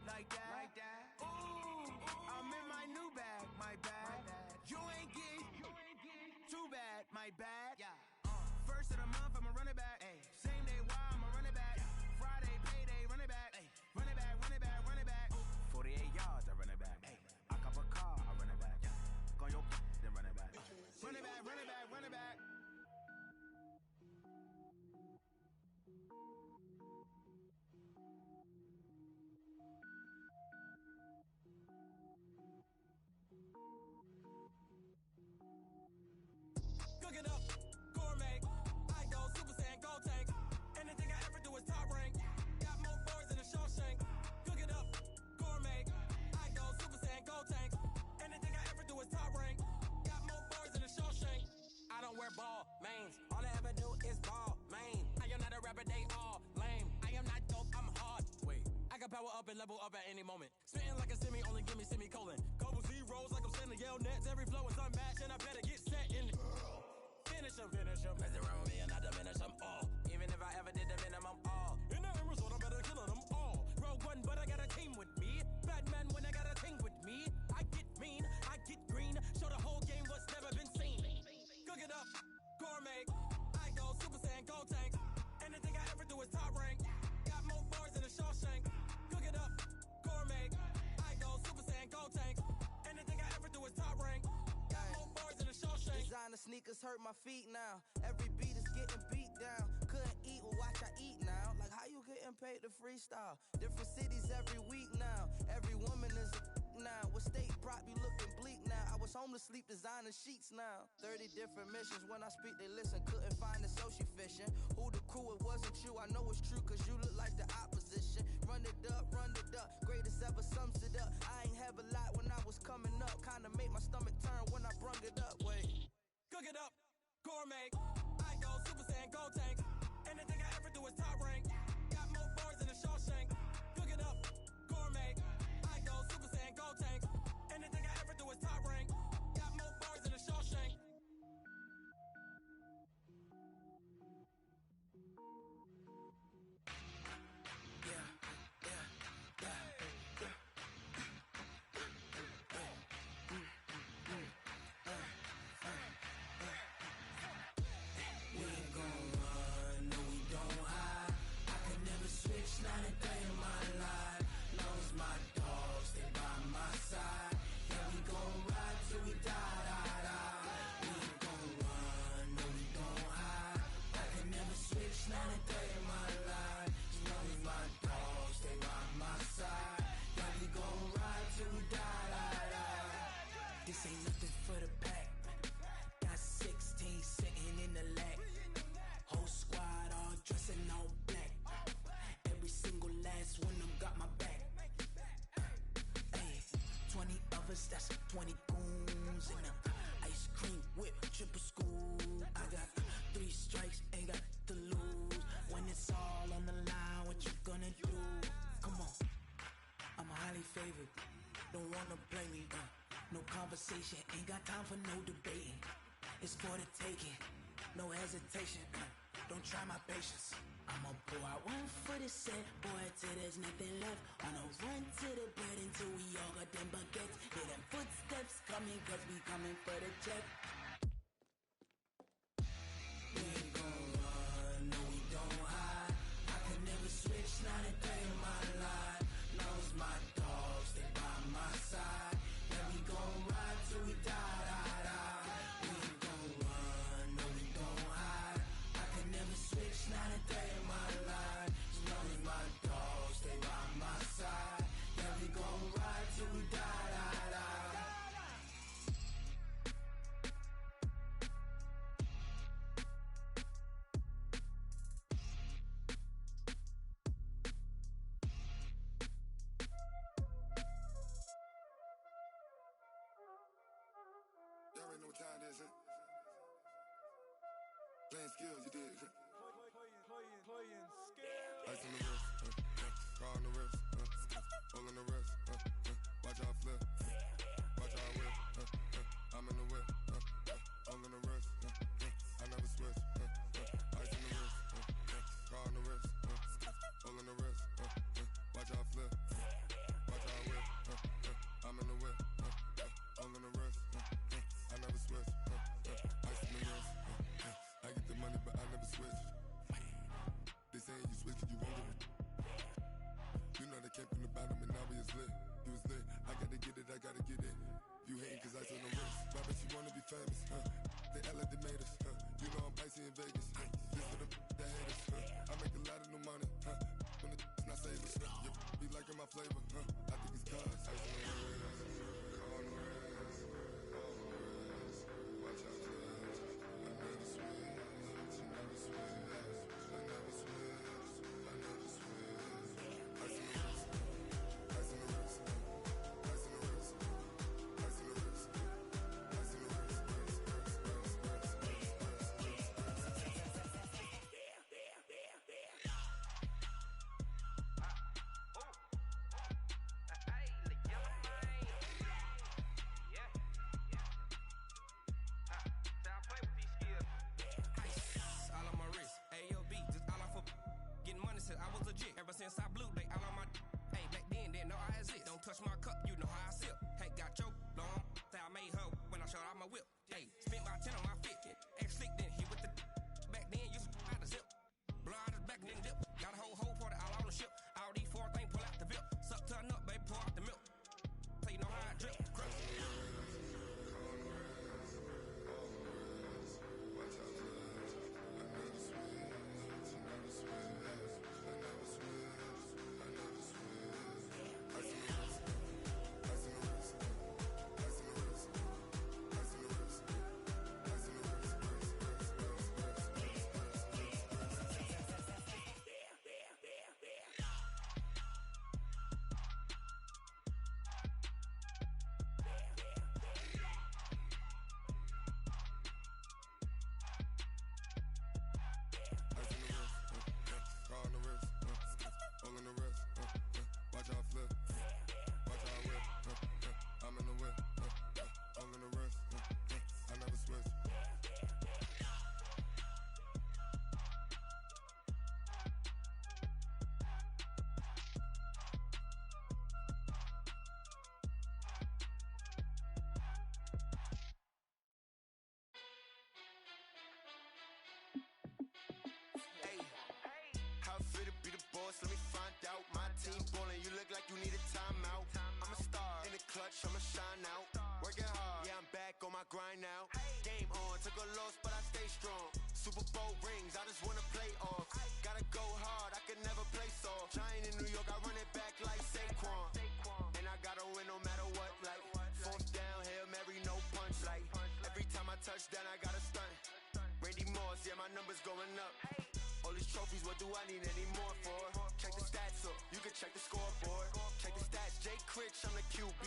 moment. Spitting like a semi, only give me semicolon. Couple zeros like I'm sending yell nets. Every flow is unmatched, and I better get set in. Finish them. Mess around with me and I diminish them all. Even if I ever did the minimum, all. In the end result, I'm better killing them all. Rogue One, but I got a team with me. Batman when I got a team with me. I get mean, I get green. Show the whole game what's never been seen. Cook it up, gourmet. I go Super Saiyan, Gold Tank. Anything I ever do is top rank. Got more bars than a Shawshank. Cook it up, gourmet. I go Super Saiyan, Gold Tank. Anything I ever do is top rank. Got more bars than a Shawshank. Designer sneakers hurt my feet now. Every beat is getting beat down. Couldn't eat, well watch I eat now. Like how you getting paid to freestyle? Different cities every week now. Every woman is a now. What state prop you looking bleak now? I was homeless, sleep designer sheets now. 30 different missions. When I speak they listen. Couldn't find it, so she fishing. Who the crew? It wasn't you. I know it's true cause you look like the opposition. Run it up. Greatest ever sums it up. I ain't have a lot when I was coming up. Kinda made my stomach turn when I brung it up. Wait. Cook it up, gourmet. I go Super Saiyan, Gold Tank. Anything I ever do is top rank. Got more bars than a Shawshank. Cook it up, gourmet. I go Super Saiyan, Gold Tank. Anything I ever do is top rank. Got more bars than a Shawshank. This ain't nothing for the pack. Got 16 sitting in the lap. Whole squad all dressing all black. Every single last one of them got my back. Hey, 20 of us, that's 20 goons in them. Ice cream whip, triple school. I got 3 strikes, ain't got to lose. When it's all on the line, what you gonna do? Come on, I'm highly favored. Don't wanna play me, no conversation, ain't got time for no debating. It's for the taking, no hesitation. Don't try my patience. I'ma pour out one for the set, boy, till there's nothing left. On a run to the bread until we all got them baguettes. Hear them footsteps coming, cause we coming for the check. We ain't gon' run, no we don't hide. I could never switch, not a day in my life. Long as my dogs, they by my side. Yeah, we gon' ride till we die, die, die. We ain't gon' run, no we don't hide. I could never switch, not a day in my life. As long as my dogs, they by my side. Yeah, we gon' ride till we die, die, die. Y'all already know what time it is, huh? Playing skills, you did. Playing skills. Ice on the wrist, car on the wrist, hole in the wrist, watch out flip, watch out whip, I'm in the whip, hole in the wrist, I never switch, ice on the wrist, car on the wrist, hole in the wrist, watch out flip, watch out whip, I'm in the whip, hole in the wrist, I never switch, ice on the wrist, I get the money but I never switch. They saying you switch cause you won't get it. You know they came from the bottom and now we is lit. You was lit, I gotta get it, I gotta get it. You hating cause ice on the wrist. Why bet you wanna be famous, They act like they made us, You know I'm icy in Vegas, This for the that hate us, I make a lot of new money, When the not save us, You be liking my flavor, I think it's cause ice on the wrist, on the wrist, on the wrist. Watch out for us, I never switch, I never switch. boss, let me find out. My team ballin', you look like you need a timeout. I'm a star, in the clutch, I'ma shine out. Working hard, yeah, I'm back on my grind now. Game on, took a loss, but I stay strong. Super Bowl rings, I just wanna play off. Gotta go hard, I can never play soft. Giant in New York, I run it back like Saquon. And I gotta win no matter what, like fourth down, Hail Mary, no punch. Like every time I touch down, I gotta stunt. Randy Moss, yeah, my numbers going up. All these trophies, what do I need any more for? Check the stats up, you can check the scoreboard. Check the stats, Jay Critch, I'm the QB.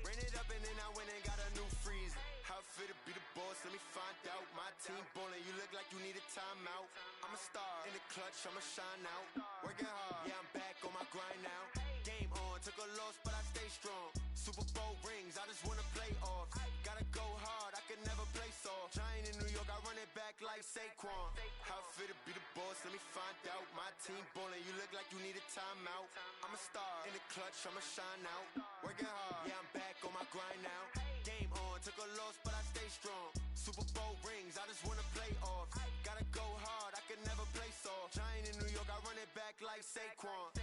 Ran it up and then I went and got a new freeze. How fit to be the boss, let me find out. My team ballin', you look like you need a timeout. I'm a star, in the clutch, I'ma shine out. Working hard, yeah, I'm back on my grind now. Game on, took a loss, but I stay strong. Super Bowl rings, I just wanna play off. Gotta go hard, I can never play soft. Giant in New York, I run it back like Saquon. How fit to be the boss, let me find out. My team ballin', you look like you need a timeout. I'm a star, in the clutch, I'ma shine out. Working hard, yeah, I'm back on my grind now. Game on, took a loss, but I stay strong. Super Bowl rings, I just wanna play off. Gotta go hard, I can never play soft. Giant in New York, I run it back like Saquon.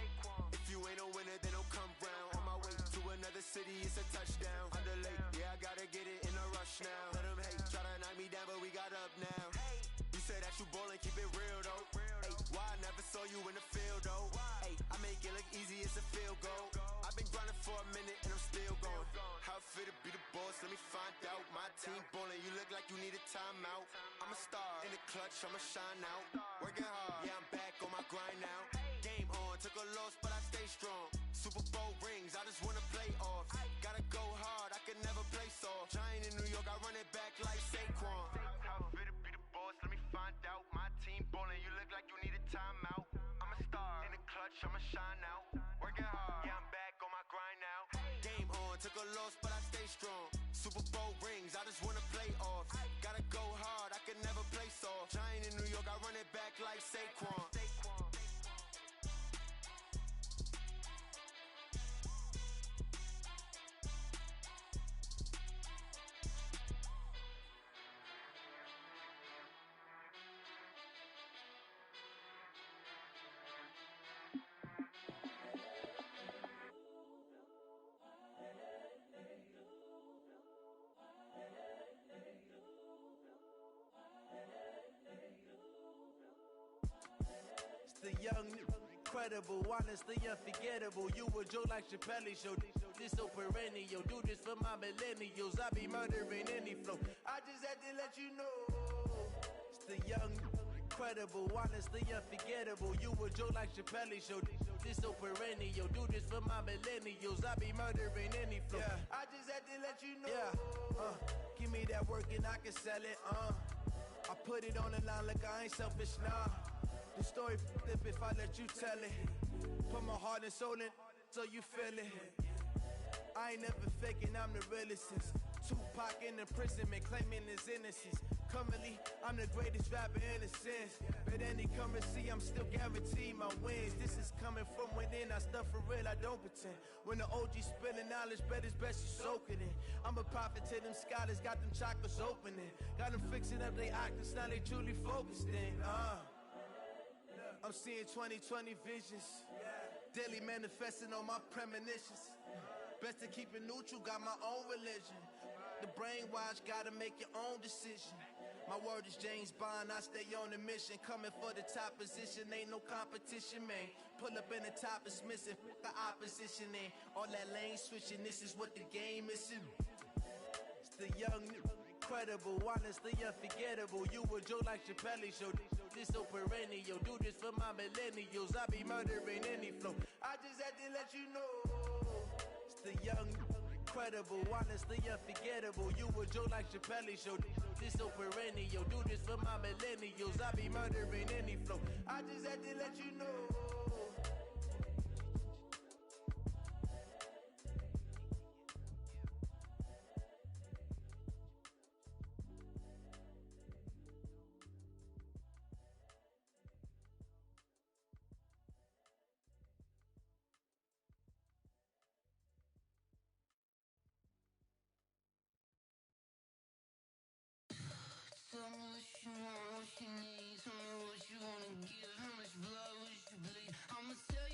If you ain't a winner, then don't come round. On my way to another city, it's a touchdown. Underlay, yeah, I gotta get it in a rush now. Let them hate, try to knock me down, but we got up now. You say that you ballin', keep it real though. Ay, why I never saw you in the field though? Ay, I make it look easy, it's a field goal. I've been grinding for a minute and I'm still going. How fit to be the boss, let me find out. My team ballin', you look like you need a timeout. I'm a star, in the clutch, I'ma shine out. Working hard, yeah, I'm back on my grind now. Game on, took a loss, but I stay strong. Super Bowl rings, I just wanna play off. Gotta go hard, I can never play soft. Giant in New York, I run it back like Saquon. How fit to be the boss, let me find out. My team ballin', you look like you need a timeout. I'm a star, in the clutch, I'ma shine out. Working hard, yeah, I'm back on my grind now. Game on, took a loss, but I stay strong. Super Bowl rings, I just wanna play off. Gotta go hard, I can never play soft. Giant in New York, I run it back like Saquon. The young, incredible, honestly unforgettable. You a Joe like Chappelle show. This so perennial. Do this for my millennials. I be murdering any flow. I just had to let you know. It's the young, incredible, honestly unforgettable. You a Joe like Chappelle show. This so perennial. Do this for my millennials. I be murdering any flow. Yeah. I just had to let you know. Yeah. Give me that work and I can sell it. I put it on the line like I ain't selfish, nah. The story flip if I let you tell it. Put my heart and soul in so you feel it. I ain't never faking, I'm the realest since Tupac in imprisonment, claiming his innocence. Currently, I'm the greatest rapper in a sense. But any currency, I'm still guaranteed my wins. This is coming from within, I stuff for real, I don't pretend. When the OG spilling knowledge, bet it's best you soak it in. I'm a prophet to them scholars, got them chakras opening. Got them fixing up they octaves, now they truly focused in. I'm seeing 2020 visions. Daily manifesting on my premonitions. Best to keep it neutral, got my own religion. The brainwash, gotta make your own decision. My word is James Bond, I stay on a mission. Coming for the top position, ain't no competition, man. Pull up in the top is missing, the opposition ain't. All that lane switching, this is what the game is. It's the young, incredible, honestly unforgettable. You a Joe like Chappelle show. This so perennial. Do this for my millennials. I be murdering any flow. I just had to let you know. It's the young, incredible, honestly unforgettable. You a Joe like Chappelle show. This so perennial. Do this for my millennials. I be murdering any flow. I just had to let you know. Tell me what you want, what you need. Tell me what you wanna give. How much blood would you bleed? I'ma tell you.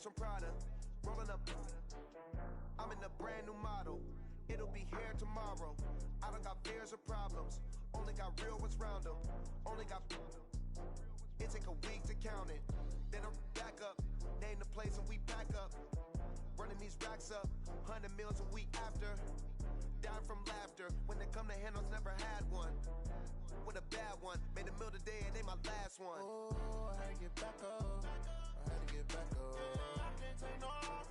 Hermes from Prada. Rolling up. I'm in a brand new model. It'll be here tomorrow. I don't got fears or problems. Only got real ones round them. Only got. It take a week to count it. Then I'm back up. Name the place and we pack up. Running these racks up. 100 meals a week after. Dying from laughter. When they come to handles, never had one. With a bad one. Made a meal today and they my last one. Oh, I had to get back up. I had to get back up. I can't take no off.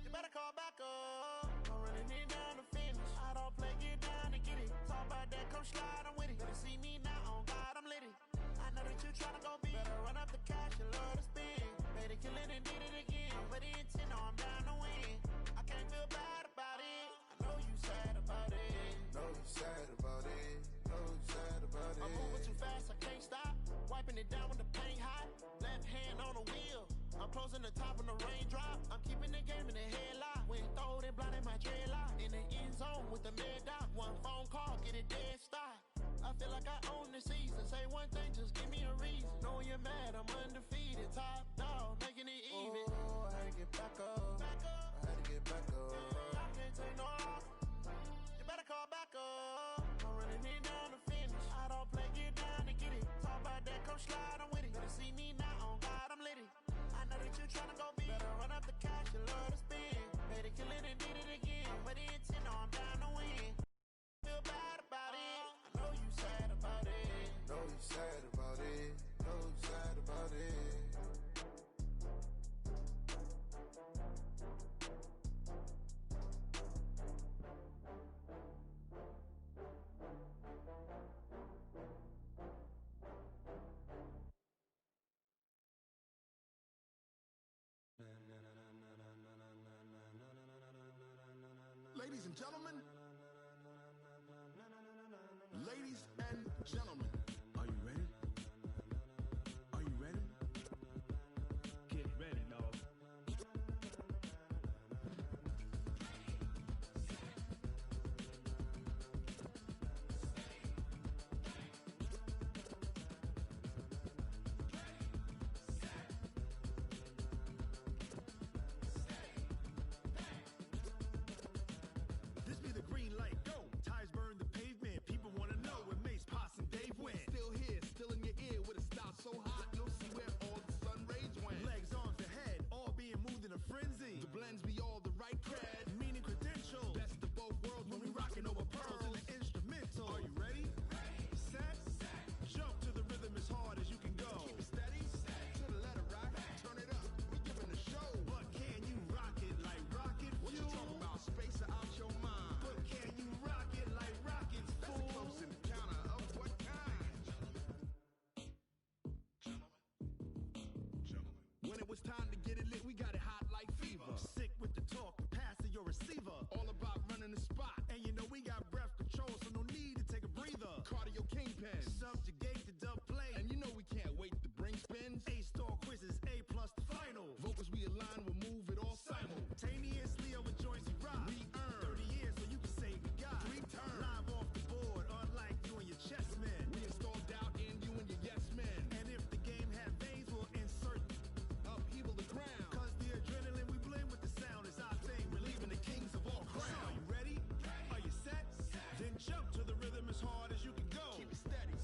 You better call back up. I'm running it down to finish. I don't play, get down to get it. Talk about that, come slide, I'm with it. Better see me now, on God, I'm lit it. I know that you tryna go big. Better run up the cash and love to spend. Made it, kill it and did it again. I'm with the intent, no, I'm down to win. I can't feel bad about it. I know you sad about it. Know you sad about it. Know you sad about it. I'm moving too fast, I can't stop. Wiping it down when the paint hot. Left hand on the wheel. I'm closing the top when the raindrop. I'm keeping the game in the headlock. When throwed it, blinded my dreadlock. In the end zone with the mid dot. One phone call, get it dead stop. I feel like I own the season. Say one thing, just give me a reason. Knowing you're mad, I'm undefeated. Top dog, making it even. Oh, I had to get back up. I had to get back up. I can't take no off. You better call back up. I'm running it down to finish. I don't play, get down to get it. Talk about that, come slide, I'm with it. Better see me now, on God, I'm lit it. I know that you tryna go big. Better run up the cash and love to spend. Made it, kill it and did it again. With the intent, no, I'm down to win. Feel bad about it. I know you sad about it. Know you sad about it. Know you sad about it. Ladies and gentlemen, ladies and gentlemen, are you ready? Are you ready? Get ready, dog. This be the green light, go. Tires burn the pavement. People wanna know where Mace, Potts, and Dave went. Still here, still in your ear with a style so hot, you'll see where all the sun rays went. Legs, arms, and head, all being moved in a frenzy. The blends be all the right cred, meaning credentials. Best of both worlds when we rockin' over pearls in the instrumental. Are you ready? Set, jump to the rhythm as hard as you can go. Keep it steady, to the letter right. Turn it up, we giving a show. But can you rock it like rocket fuel? What you talking about? Space out your mind. But can you rock it like rockets, fool? That's a close encounter of what kind? When it was time to get it lit, we got it hot like fever. Sick with the talk, pass to your receiver. All about running the spot. And you know we got breath control, so no need to take a breather. Cardio kingpin, subjugate the dub play. And you know we can't wait to bring spins. A-star quizzes, A+ the final. Vocals we align, we'll move it all simultaneously over joints we rock. We earn 30 years so you can say we got 3 turns. Live off the board, unlike you and your chess men. We install doubt in you and your yes men. And if the game had veins, we'll insert upheaval the ground. Cause the adrenaline we blend with the sound is our thing. We're leaving the kings of all crowns. So are you ready? Are you set? Then jump to the rhythm as hard as you can go. Keep it steady.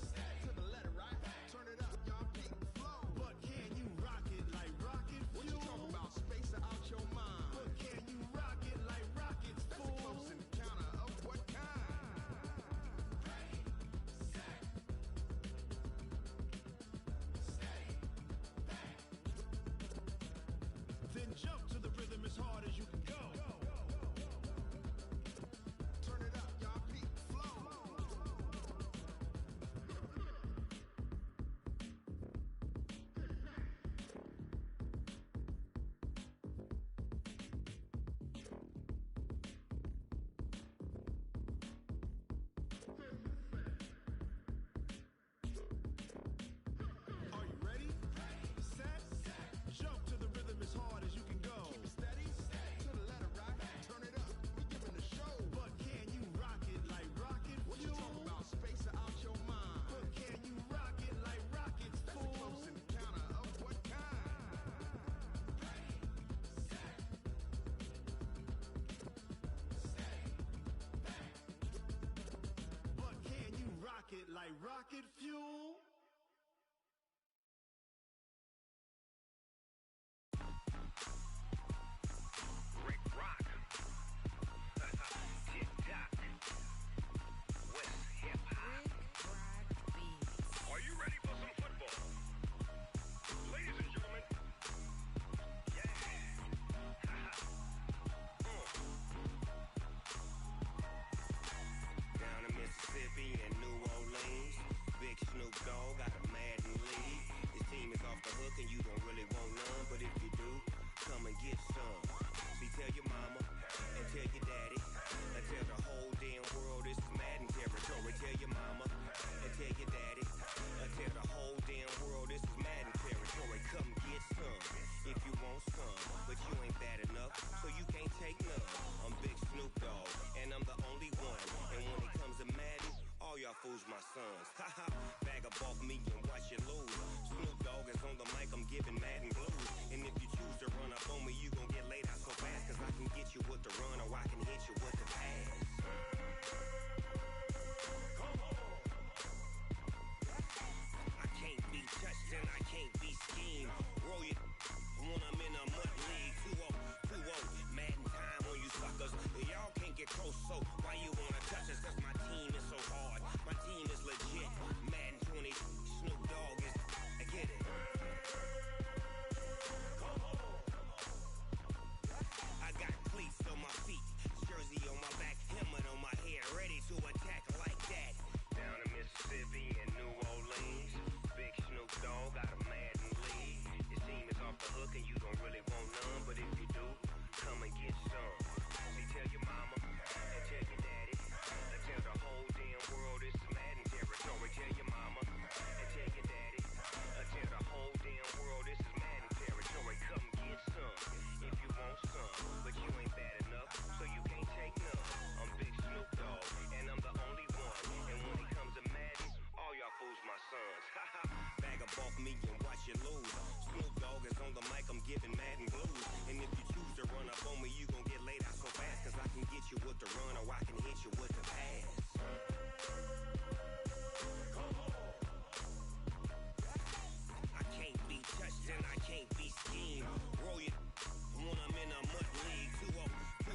on the mic, I'm giving Madden blues. And if you choose to run up on me, you gon' get laid out so fast. Cause I can get you with the run or I can hit you with the pass. I can't be touched and I can't be schemed. Roll you when I'm in a mud league. 2-0, 2-0,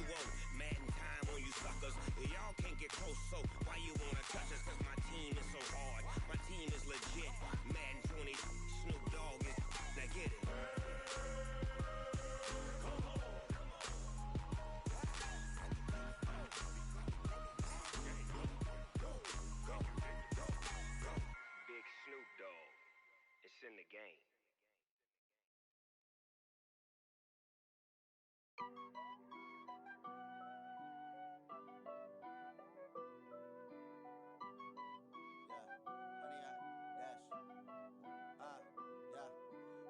Madden time on you suckers. Y'all can't get close, so why you wanna touch us? Cause my team is so hard, my team is legit. Madden 20, Snoop Dogg is, now get it. Big Snoop Dogg, it's in the game.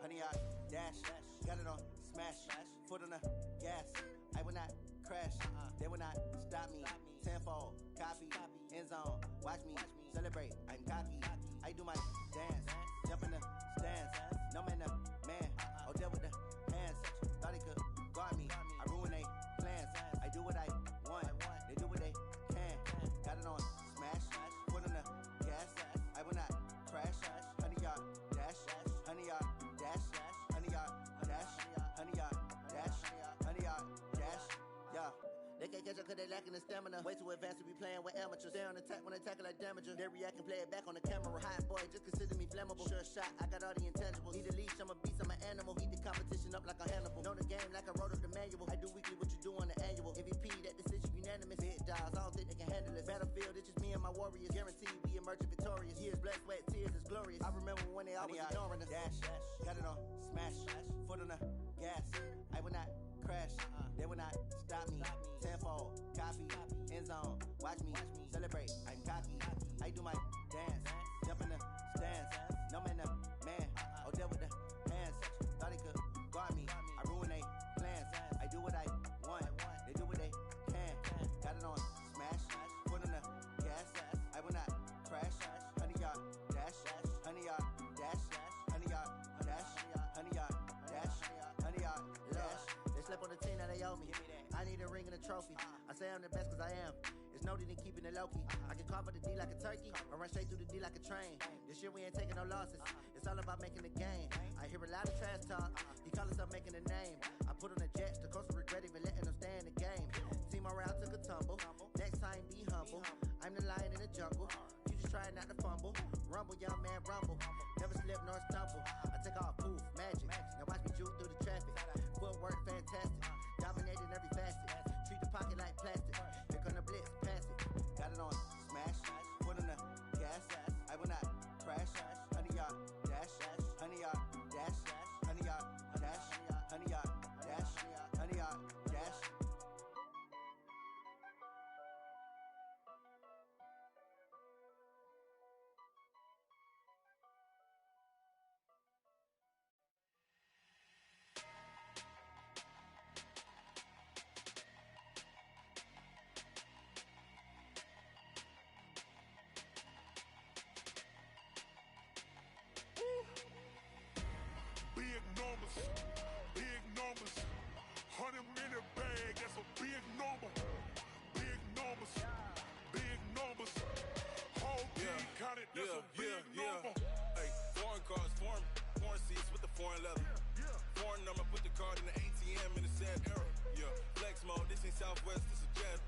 Honey, I dash, got it on smash, foot on the gas. I will not crash, they will not stop me. Tenfold, copy, end zone, watch me celebrate. I'm cocky, I do my dance, jump in the stands. No man, the man, oh, deal with the hands. Thought he could guard me, I ruin they plans. I do what I want, they do what they can. Got it on smash, foot on the gas. I will not crash, honey, y'all dash, honey, y'all dash, honey, y'all dash, honey, y'all dash, honey, y'all dash, yeah. They can't catch up cause they lacking the stamina. Way too advanced to be playing with amateurs. They on attack when they tackle like damager. They react and play it back on the camera. Hot boy, just consider me flammable. Sure shot, I got all the intangibles. Need a leash, I'm a beast, I'm an animal. Heat the competition up like a Hannibal. Know the game like I wrote up the manual. I do weekly what you do on the annual. MVP, that decision unanimous. Big dogs, I don't think they can handle it. Battlefield, it's just me and my warriors. Guaranteed we emerge victorious. Years, blood, sweat, tears, it's glorious. I remember when they always ignoring us. Dash, got it on smash, foot on the gas. I will not crash, they will not stop me. Tenfold, copy, end zone, watch me celebrate. I'm cocky, I do my dance, jump in the stands. No man, the man, oh, deal with the hands. Thought he could guard me, I ruin they plans. I do what I want, they do what they can. Got it on smash, foot on the gas. I will not crash, honey, y'all dash, honey, y'all dash, honey, y'all dash, honey, y'all dash, honey, y'all dash. They slept on the team that they owe me. I need a ring and a trophy. I say I'm the best cause I am. It's no need in keeping it low-key. I can carve up the D like a turkey or run straight through the D like a train. This year we ain't taking no losses. It's all about making the game. I hear a lot of trash talk. He call himself making a name. I put on the Jets. The coach will regret even letting them stay in the game. Team around took a tumble. Next time be humble. I'm the lion in the jungle. You just try not to fumble. Rumble, young man, rumble. Never slip nor stumble. I take off, poof, magic. Now watch me juke through the traffic. Footwork fantastic. Dominating every facet. Treat the pocket like plastic. Here come the blitz, pass it. Got it on smash, foot on the gas. I will not crash, honey, y'all dash, honey, y'all dash, honey, y'all dash, honey, y'all dash, honey, y'all dash. Big numbers, big numbers. 100-minute bag, that's a big number. Big numbers, big numbers. Whole team counted, that's a big number. Hey, foreign cars, foreign seats with the foreign leather. Foreign number, put the card in the ATM in the sad era. Yeah, flex mode, this ain't Southwest, this is Jet.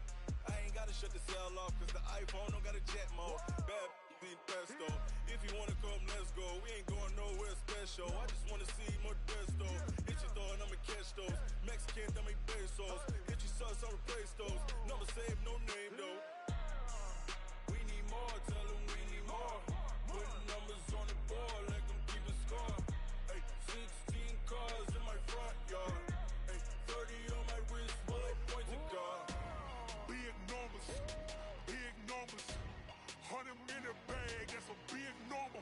I ain't gotta shut the cell off, cause the iPhone don't got a jet mode. Bad need pesto. If you wanna come, let's go. We ain't going nowhere special. I just wanna see more desto. Hit your throw and I'ma catch those. Mexican, dummy pesos. Hit your sauce, I'll replace those. Number save, no name though. We need more, tell them we need more. Putting numbers on the board, like them keeping score. Hey, 16 cars in my front yard. Hey, 30 on my wrist, bullet point to God. Big numbers, big numbers. 100-minute bag, that's a big number.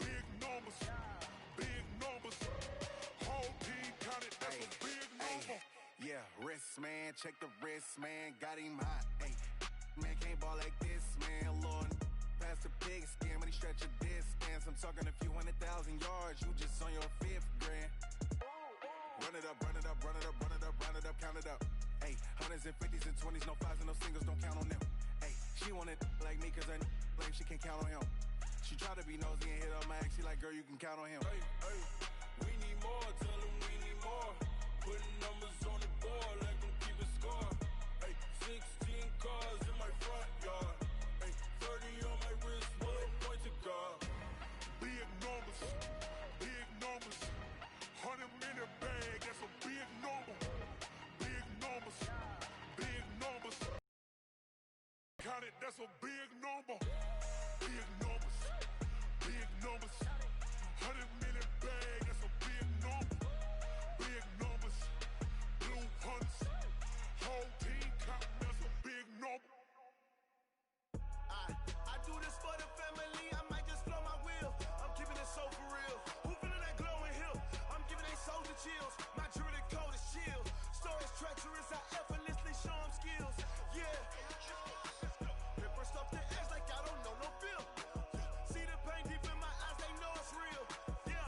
Big numbers, big numbers. Whole team counted, that's a big number. Yeah, wrist, man, check the wrist, man, got him hot. Ay, man, can't ball like this, man, Lord. Pass the pig skin when he stretch a distance. I'm talking a few 100,000 yards, you just on your 5th grand. up, run it up, run it up, round it up, count it up. Hey, hundreds and fifties and 20s, no fives and no singles, don't count on them. Hey, she wanted like me cause her lame, she can't count on him. She tried to be nosy and hit up my ex, she like, girl, you can count on him. Hey, hey, we need more, tell them we need more. Putting numbers on the board, let them keep it score. Hey, 16 cars in my front yard. Hey, 30 on my wrist, one point to God. Big numbers, 100 minute bag, that's a big number. Big numbers, count it, that's a big number. Big numbers,